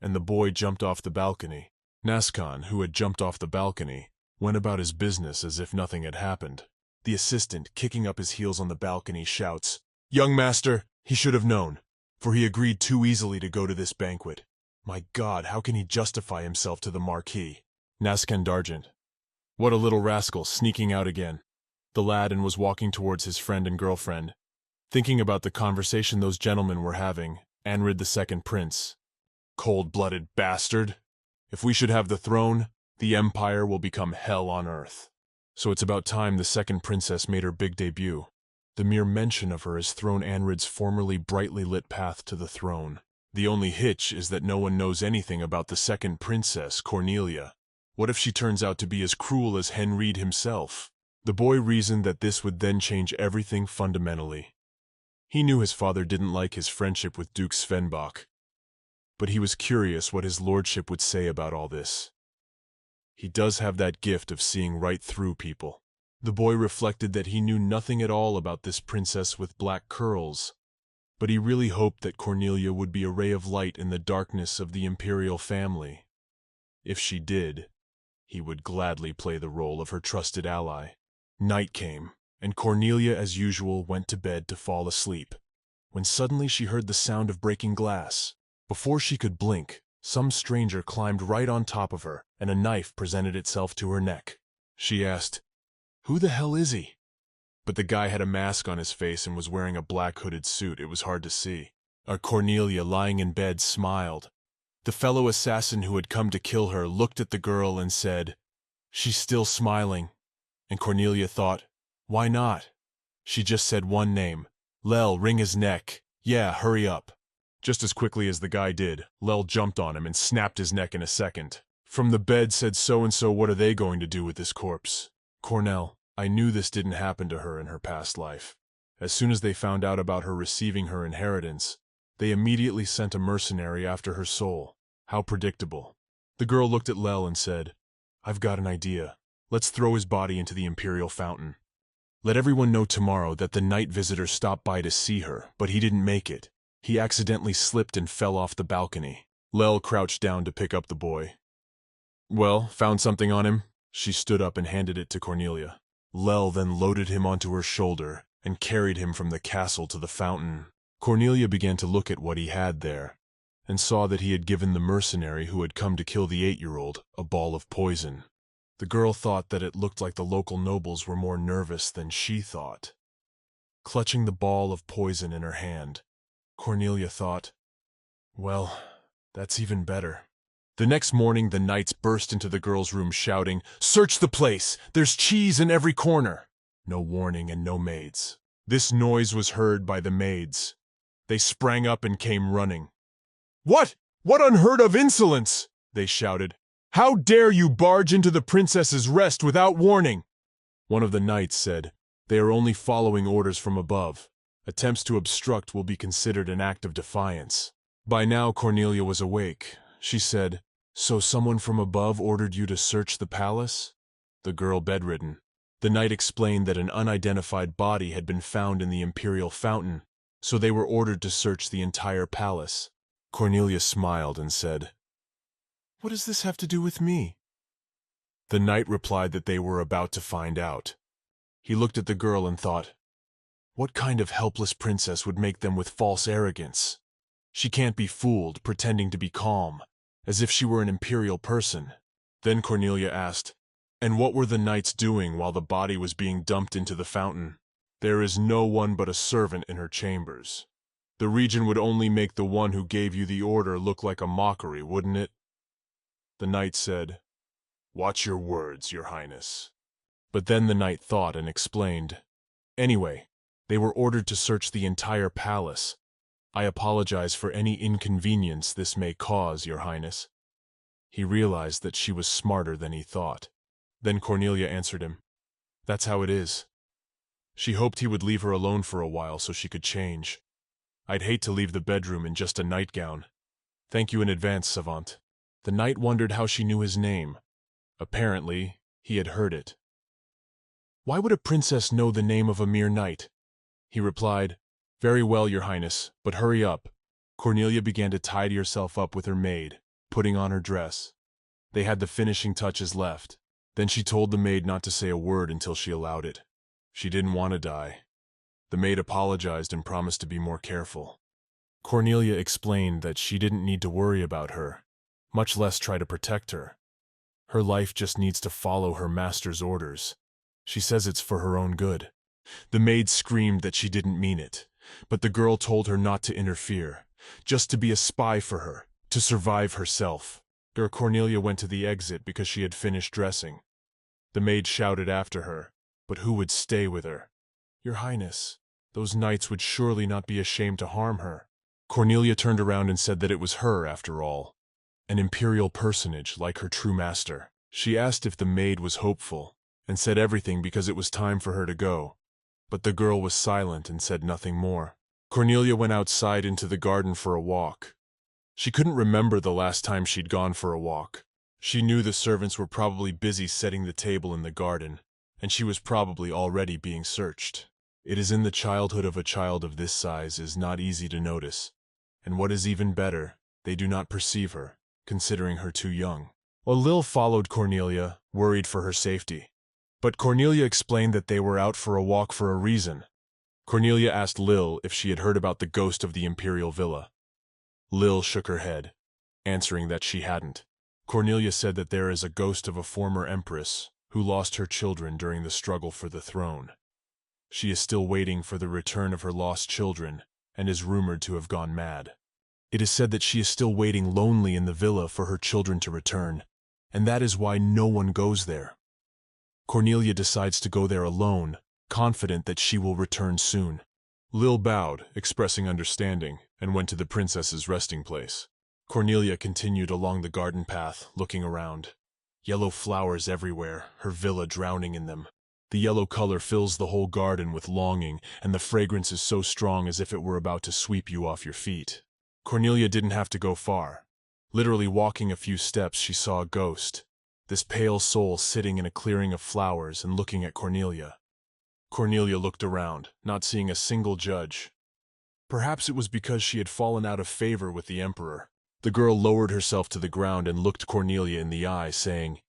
And the boy jumped off the balcony. Naskan, who had jumped off the balcony, went about his business as if nothing had happened. The assistant, kicking up his heels on the balcony, shouts, "Young master, he should have known, for he agreed too easily to go to this banquet. My God, how can he justify himself to the Marquis?" Naskan d'Argent. What a little rascal, sneaking out again. The lad was walking towards his friend and girlfriend, thinking about the conversation those gentlemen were having, Anrid the second prince. Cold-blooded bastard! If we should have the throne, the empire will become hell on earth. So it's about time the second princess made her big debut. The mere mention of her has thrown Anrid's formerly brightly lit path to the throne. The only hitch is that no one knows anything about the second princess, Cornelia. What if she turns out to be as cruel as Henried himself? The boy reasoned that this would then change everything fundamentally. He knew his father didn't like his friendship with Duke Svenbach, but he was curious what his lordship would say about all this. He does have that gift of seeing right through people. The boy reflected that he knew nothing at all about this princess with black curls, but he really hoped that Cornelia would be a ray of light in the darkness of the imperial family. If she did, he would gladly play the role of her trusted ally. Night came, and Cornelia, as usual, went to bed to fall asleep, when suddenly she heard the sound of breaking glass. Before she could blink, some stranger climbed right on top of her, and a knife presented itself to her neck. She asked, "Who the hell is he?" But the guy had a mask on his face and was wearing a black hooded suit. It was hard to see. Cornelia, lying in bed, smiled. The fellow assassin who had come to kill her looked at the girl and said, "She's still smiling." And Cornelia thought, why not? She just said one name. "Lel, wring his neck. Yeah, hurry up." Just as quickly as the guy did, Lel jumped on him and snapped his neck in a second. From the bed said, "So-and-so, what are they going to do with this corpse?" "Cornell, I knew this didn't happen to her in her past life. As soon as they found out about her receiving her inheritance, they immediately sent a mercenary after her soul. How predictable." The girl looked at Lel and said, "I've got an idea. Let's throw his body into the Imperial Fountain. Let everyone know tomorrow that the night visitor stopped by to see her, but he didn't make it. He accidentally slipped and fell off the balcony." Lel crouched down to pick up the boy. "Well, found something on him?" She stood up and handed it to Cornelia. Lel then loaded him onto her shoulder and carried him from the castle to the fountain. Cornelia began to look at what he had there, and saw that he had given the mercenary who had come to kill the 8-year-old a ball of poison. The girl thought that it looked like the local nobles were more nervous than she thought. clutching the ball of poison in her hand. Cornelia thought, well, that's even better. The next morning, the knights burst into the girl's room shouting, "Search the place! There's cheese in every corner!" No warning and no maids. This noise was heard by the maids. They sprang up and came running. "What? What unheard of insolence!" they shouted. "How dare you barge into the princess's rest without warning?" One of the knights said, "They are only following orders from above. Attempts to obstruct will be considered an act of defiance." By now Cornelia was awake. She said, "So someone from above ordered you to search the palace?" The girl bedridden. The knight explained that an unidentified body had been found in the imperial fountain, so they were ordered to search the entire palace. Cornelia smiled and said, "What does this have to do with me?" The knight replied that they were about to find out. He looked at the girl and thought, what kind of helpless princess would make them with false arrogance? She can't be fooled, pretending to be calm, as if she were an imperial person. Then Cornelia asked, "And what were the knights doing while the body was being dumped into the fountain?" "There is no one but a servant in her chambers. The regent would only make the one who gave you the order look like a mockery, wouldn't it?" The knight said, "Watch your words, your highness." But then the knight thought and explained, "Anyway, they were ordered to search the entire palace. I apologize for any inconvenience this may cause, your highness." He realized that she was smarter than he thought. Then Cornelia answered him, "That's how it is." She hoped he would leave her alone for a while so she could change. "I'd hate to leave the bedroom in just a nightgown. Thank you in advance, Savant." The knight wondered how she knew his name. Apparently, he had heard it. "Why would a princess know the name of a mere knight?" He replied, "Very well, your highness, but hurry up." Cornelia began to tidy herself up with her maid, putting on her dress. They had the finishing touches left. Then she told the maid not to say a word until she allowed it. She didn't want to die. The maid apologized and promised to be more careful. Cornelia explained that she didn't need to worry about her, much less try to protect her. Her life just needs to follow her master's orders. She says it's for her own good. The maid screamed that she didn't mean it, but the girl told her not to interfere, just to be a spy for her, to survive herself. Cornelia went to the exit because she had finished dressing. The maid shouted after her, but who would stay with her? "Your Highness, those knights would surely not be ashamed to harm her." Cornelia turned around and said that it was her, after all, an imperial personage like her true master. She asked if the maid was hopeful, and said everything because it was time for her to go. But the girl was silent and said nothing more. Cornelia went outside into the garden for a walk. She couldn't remember the last time she'd gone for a walk. She knew the servants were probably busy setting the table in the garden, and she was probably already being searched. It is in the childhood of a child of this size is not easy to notice, and what is even better, they do not perceive her, considering her too young. Lil followed Cornelia, worried for her safety. But Cornelia explained that they were out for a walk for a reason. Cornelia asked Lil if she had heard about the ghost of the imperial villa. Lil shook her head, answering that she hadn't. Cornelia said that there is a ghost of a former empress who lost her children during the struggle for the throne. She is still waiting for the return of her lost children and is rumored to have gone mad. It is said that she is still waiting lonely in the villa for her children to return, and that is why no one goes there. Cornelia decides to go there alone, confident that she will return soon. Lil bowed, expressing understanding, and went to the princess's resting place. Cornelia continued along the garden path, looking around. Yellow flowers everywhere, her villa drowning in them. The yellow color fills the whole garden with longing, and the fragrance is so strong as if it were about to sweep you off your feet. Cornelia didn't have to go far. Literally walking a few steps, she saw a ghost, this pale soul sitting in a clearing of flowers and looking at Cornelia. Cornelia looked around, not seeing a single judge. Perhaps it was because she had fallen out of favor with the emperor. The girl lowered herself to the ground and looked Cornelia in the eye, saying,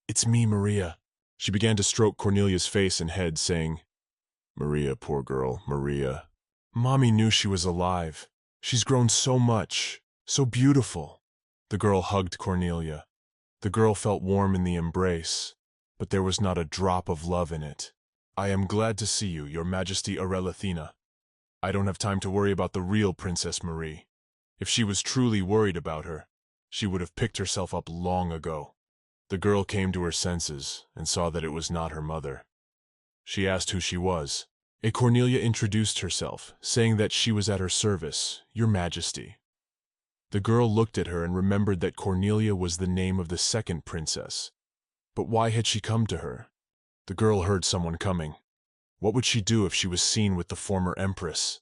"It's me, Maria." She began to stroke Cornelia's face and head, saying, "Maria, poor girl, Maria. Mommy knew she was alive. She's grown so much, so beautiful." The girl hugged Cornelia. The girl felt warm in the embrace, but there was not a drop of love in it. I am glad to see you, Your Majesty Arelathina. I don't have time to worry about the real Princess Marie. If she was truly worried about her, she would have picked herself up long ago. The girl came to her senses and saw that it was not her mother. She asked who she was. Cornelia introduced herself, saying that she was at her service, Your Majesty. The girl looked at her and remembered that Cornelia was the name of the second princess. But why had she come to her? The girl heard someone coming. What would she do if she was seen with the former empress?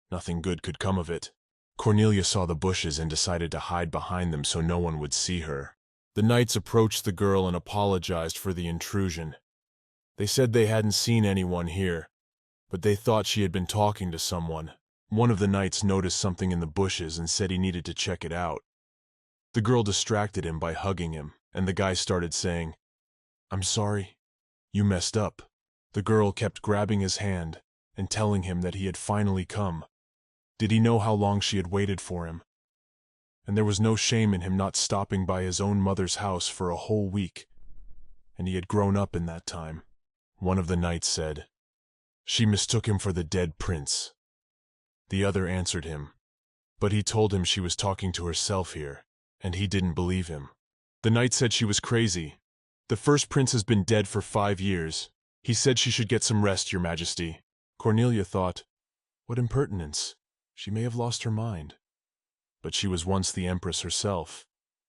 Nothing good could come of it. Cornelia saw the bushes and decided to hide behind them so no one would see her. The knights approached the girl and apologized for the intrusion. They said they hadn't seen anyone here, but they thought she had been talking to someone. One of the knights noticed something in the bushes and said he needed to check it out. The girl distracted him by hugging him, and the guy started saying, "I'm sorry. You messed up." The girl kept grabbing his hand and telling him that he had finally come. Did he know how long she had waited for him? And there was no shame in him not stopping by his own mother's house for a whole week. And he had grown up in that time. One of the knights said, "She mistook him for the dead prince." The other answered him, but he told him she was talking to herself here, and he didn't believe him. The knight said she was crazy. "The first prince has been dead for 5 years. He said she should get some rest, Your Majesty." Cornelia thought, what impertinence. She may have lost her mind. But she was once the empress herself,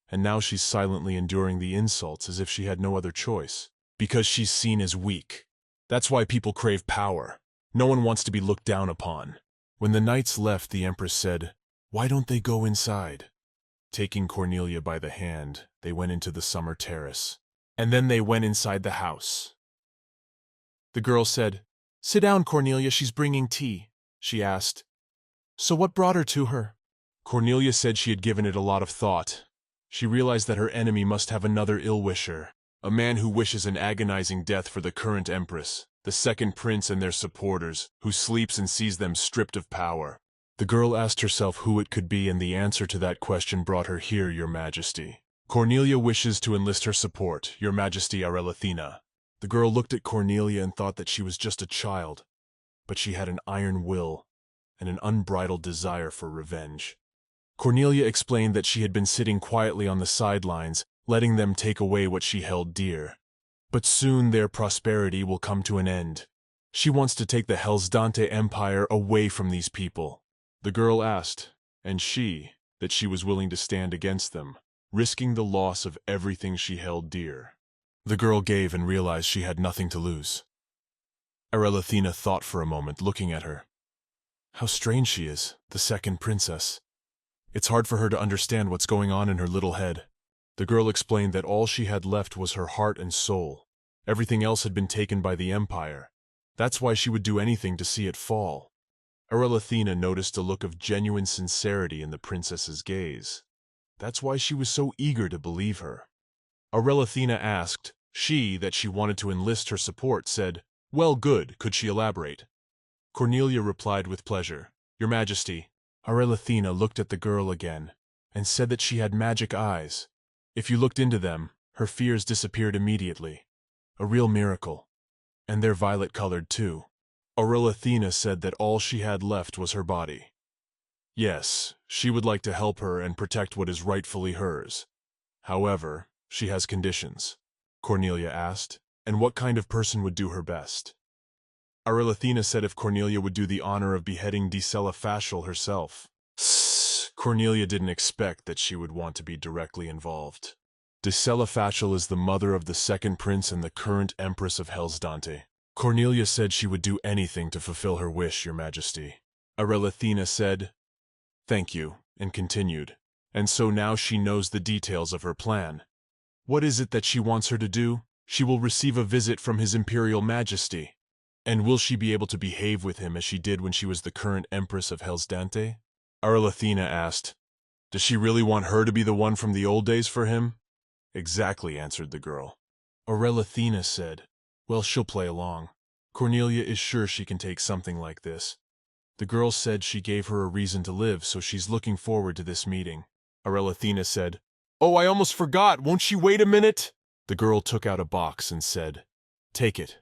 and now she's silently enduring the insults as if she had no other choice. Because she's seen as weak. That's why people crave power. No one wants to be looked down upon. When the knights left, the empress said, "Why don't they go inside?" Taking Cornelia by the hand, they went into the summer terrace. And then they went inside the house. The girl said, "Sit down, Cornelia, she's bringing tea." She asked, "So what brought her to her?" Cornelia said she had given it a lot of thought. She realized that her enemy must have another ill-wisher, a man who wishes an agonizing death for the current empress, the second prince and their supporters, who sleeps and sees them stripped of power. The girl asked herself who it could be, and the answer to that question brought her here, Your Majesty. Cornelia wishes to enlist her support, Your Majesty Arelathina. The girl looked at Cornelia and thought that she was just a child, but she had an iron will and an unbridled desire for revenge. Cornelia explained that she had been sitting quietly on the sidelines, letting them take away what she held dear. But soon their prosperity will come to an end. She wants to take the Hellsdante Empire away from these people. The girl asked, and she, that she was willing to stand against them, risking the loss of everything she held dear. The girl gave and realized she had nothing to lose. Arelathina thought for a moment, looking at her. How strange she is, the second princess. It's hard for her to understand what's going on in her little head. The girl explained that all she had left was her heart and soul. Everything else had been taken by the empire. That's why she would do anything to see it fall. Arelathina noticed a look of genuine sincerity in the princess's gaze. That's why she was so eager to believe her. Arelathina asked. She, that she wanted to enlist her support, said, "Well, good, could she elaborate?" Cornelia replied with pleasure, "Your Majesty." Arelathina looked at the girl again, and said that she had magic eyes. If you looked into them, her fears disappeared immediately. A real miracle. And they're violet-colored too. Arelathina said that all she had left was her body. Yes, she would like to help her and protect what is rightfully hers. However, she has conditions. Cornelia asked, and what kind of person would do her best? Arelathina said if Cornelia would do the honor of beheading Decella Fashel herself. Cornelia didn't expect that she would want to be directly involved. Decella Fashel is the mother of the second prince and the current empress of Hellsdante. Cornelia said she would do anything to fulfill her wish, Your Majesty. Arelathina said, "Thank you," and continued, "And so now she knows the details of her plan. What is it that she wants her to do? She will receive a visit from His Imperial Majesty. And will she be able to behave with him as she did when she was the current empress of Hellsdante?" Arelathina asked, "Does she really want her to be the one from the old days for him?" "Exactly," answered the girl. Arelathina said, "Well, she'll play along. Cornelia is sure she can take something like this." The girl said she gave her a reason to live, so she's looking forward to this meeting. Arelathina said, "Oh, I almost forgot, won't she wait a minute?" The girl took out a box and said, "Take it.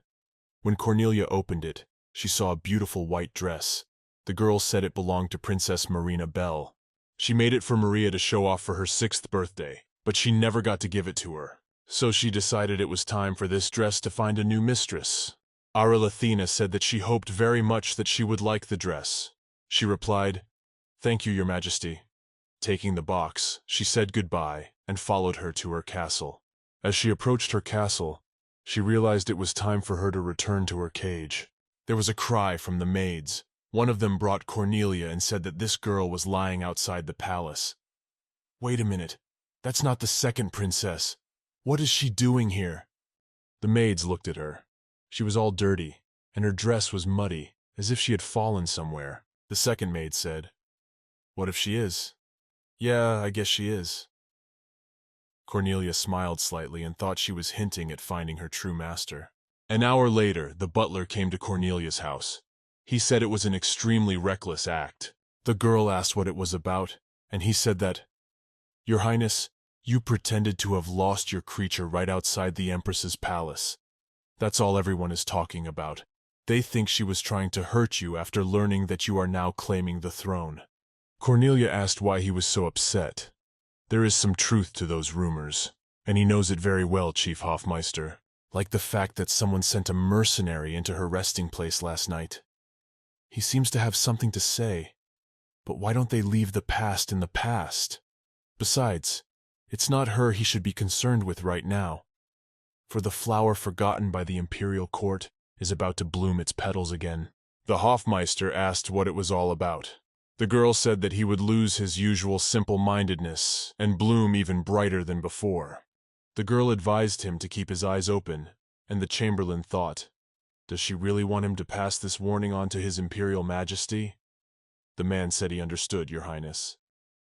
When Cornelia opened it, she saw a beautiful white dress. The girl said it belonged to Princess Marina Belle. She made it for Maria to show off for her 6th birthday, but she never got to give it to her. So she decided it was time for this dress to find a new mistress. Athena said that she hoped very much that she would like the dress. She replied, "Thank you, Your Majesty." Taking the box, she said goodbye and followed her to her castle. As she approached her castle, she realized it was time for her to return to her cage. There was a cry from the maids. One of them brought Cornelia and said that this girl was lying outside the palace. "Wait a minute, that's not the second princess. What is she doing here?" The maids looked at her. She was all dirty, and her dress was muddy, as if she had fallen somewhere. The second maid said, "What if she is?" "Yeah, I guess she is." Cornelia smiled slightly and thought she was hinting at finding her true master. An hour later, the butler came to Cornelia's house. He said it was an extremely reckless act. The girl asked what it was about, and he said that, "Your Highness, you pretended to have lost your creature right outside the Empress's palace. That's all everyone is talking about. They think she was trying to hurt you after learning that you are now claiming the throne." Cornelia asked why he was so upset. "There is some truth to those rumors, and he knows it very well, Chief Hofmeister. Like the fact that someone sent a mercenary into her resting place last night. He seems to have something to say, but why don't they leave the past in the past? Besides, it's not her he should be concerned with right now, for the flower forgotten by the imperial court is about to bloom its petals again." The Hofmeister asked what it was all about. The girl said that he would lose his usual simple-mindedness and bloom even brighter than before. The girl advised him to keep his eyes open, and the Chamberlain thought, "Does she really want him to pass this warning on to His Imperial Majesty?" The man said he understood, Your Highness.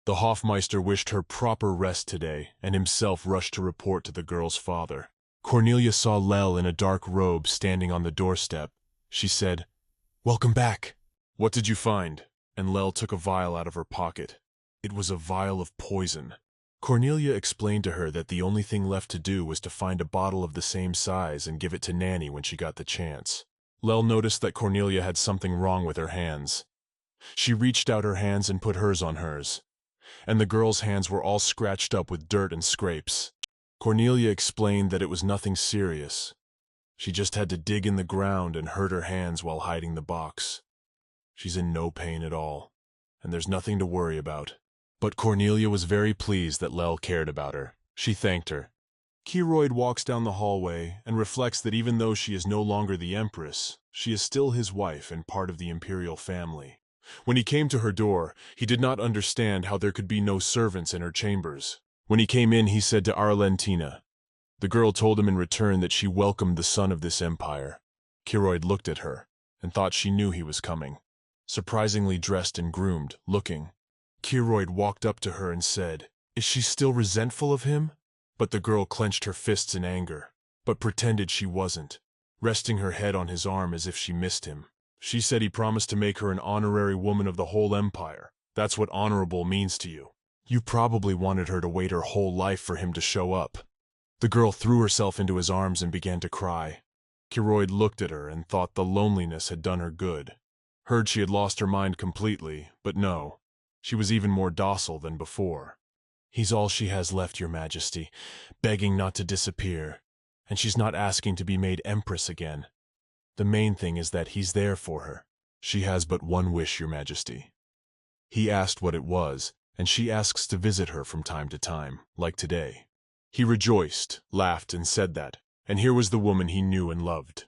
The Hofmeister wished her proper rest today, and himself rushed to report to the girl's father. Cornelia saw Lel in a dark robe standing on the doorstep. She said, "Welcome back." "What did you find?" And Lel took a vial out of her pocket. It was a vial of poison. Cornelia explained to her that the only thing left to do was to find a bottle of the same size and give it to Nanny when she got the chance. Lel noticed that Cornelia had something wrong with her hands. She reached out her hands and put hers on hers, and the girl's hands were all scratched up with dirt and scrapes. Cornelia explained that it was nothing serious. She just had to dig in the ground and hurt her hands while hiding the box. She's in no pain at all, and there's nothing to worry about. But Cornelia was very pleased that Lel cared about her. She thanked her. Kiroyd walks down the hallway and reflects that even though she is no longer the Empress, she is still his wife and part of the imperial family. When he came to her door, he did not understand how there could be no servants in her chambers. When he came in, he said to Arlentina. The girl told him in return that she welcomed the son of this empire. Kiroyd looked at her and thought she knew he was coming. Surprisingly dressed and groomed, looking. Kiroyd walked up to her and said, "Is she still resentful of him?" But the girl clenched her fists in anger, but pretended she wasn't, resting her head on his arm as if she missed him. She said he promised to make her an honorary woman of the whole empire. That's what honorable means to you. You probably wanted her to wait her whole life for him to show up. The girl threw herself into his arms and began to cry. Kiroyd looked at her and thought the loneliness had done her good. Heard she had lost her mind completely, but no. She was even more docile than before. "He's all she has left, Your Majesty, begging not to disappear, and she's not asking to be made Empress again. The main thing is that he's there for her. She has but one wish, Your Majesty." He asked what it was, and she asks to visit her from time to time, like today. He rejoiced, laughed, and said that, and here was the woman he knew and loved.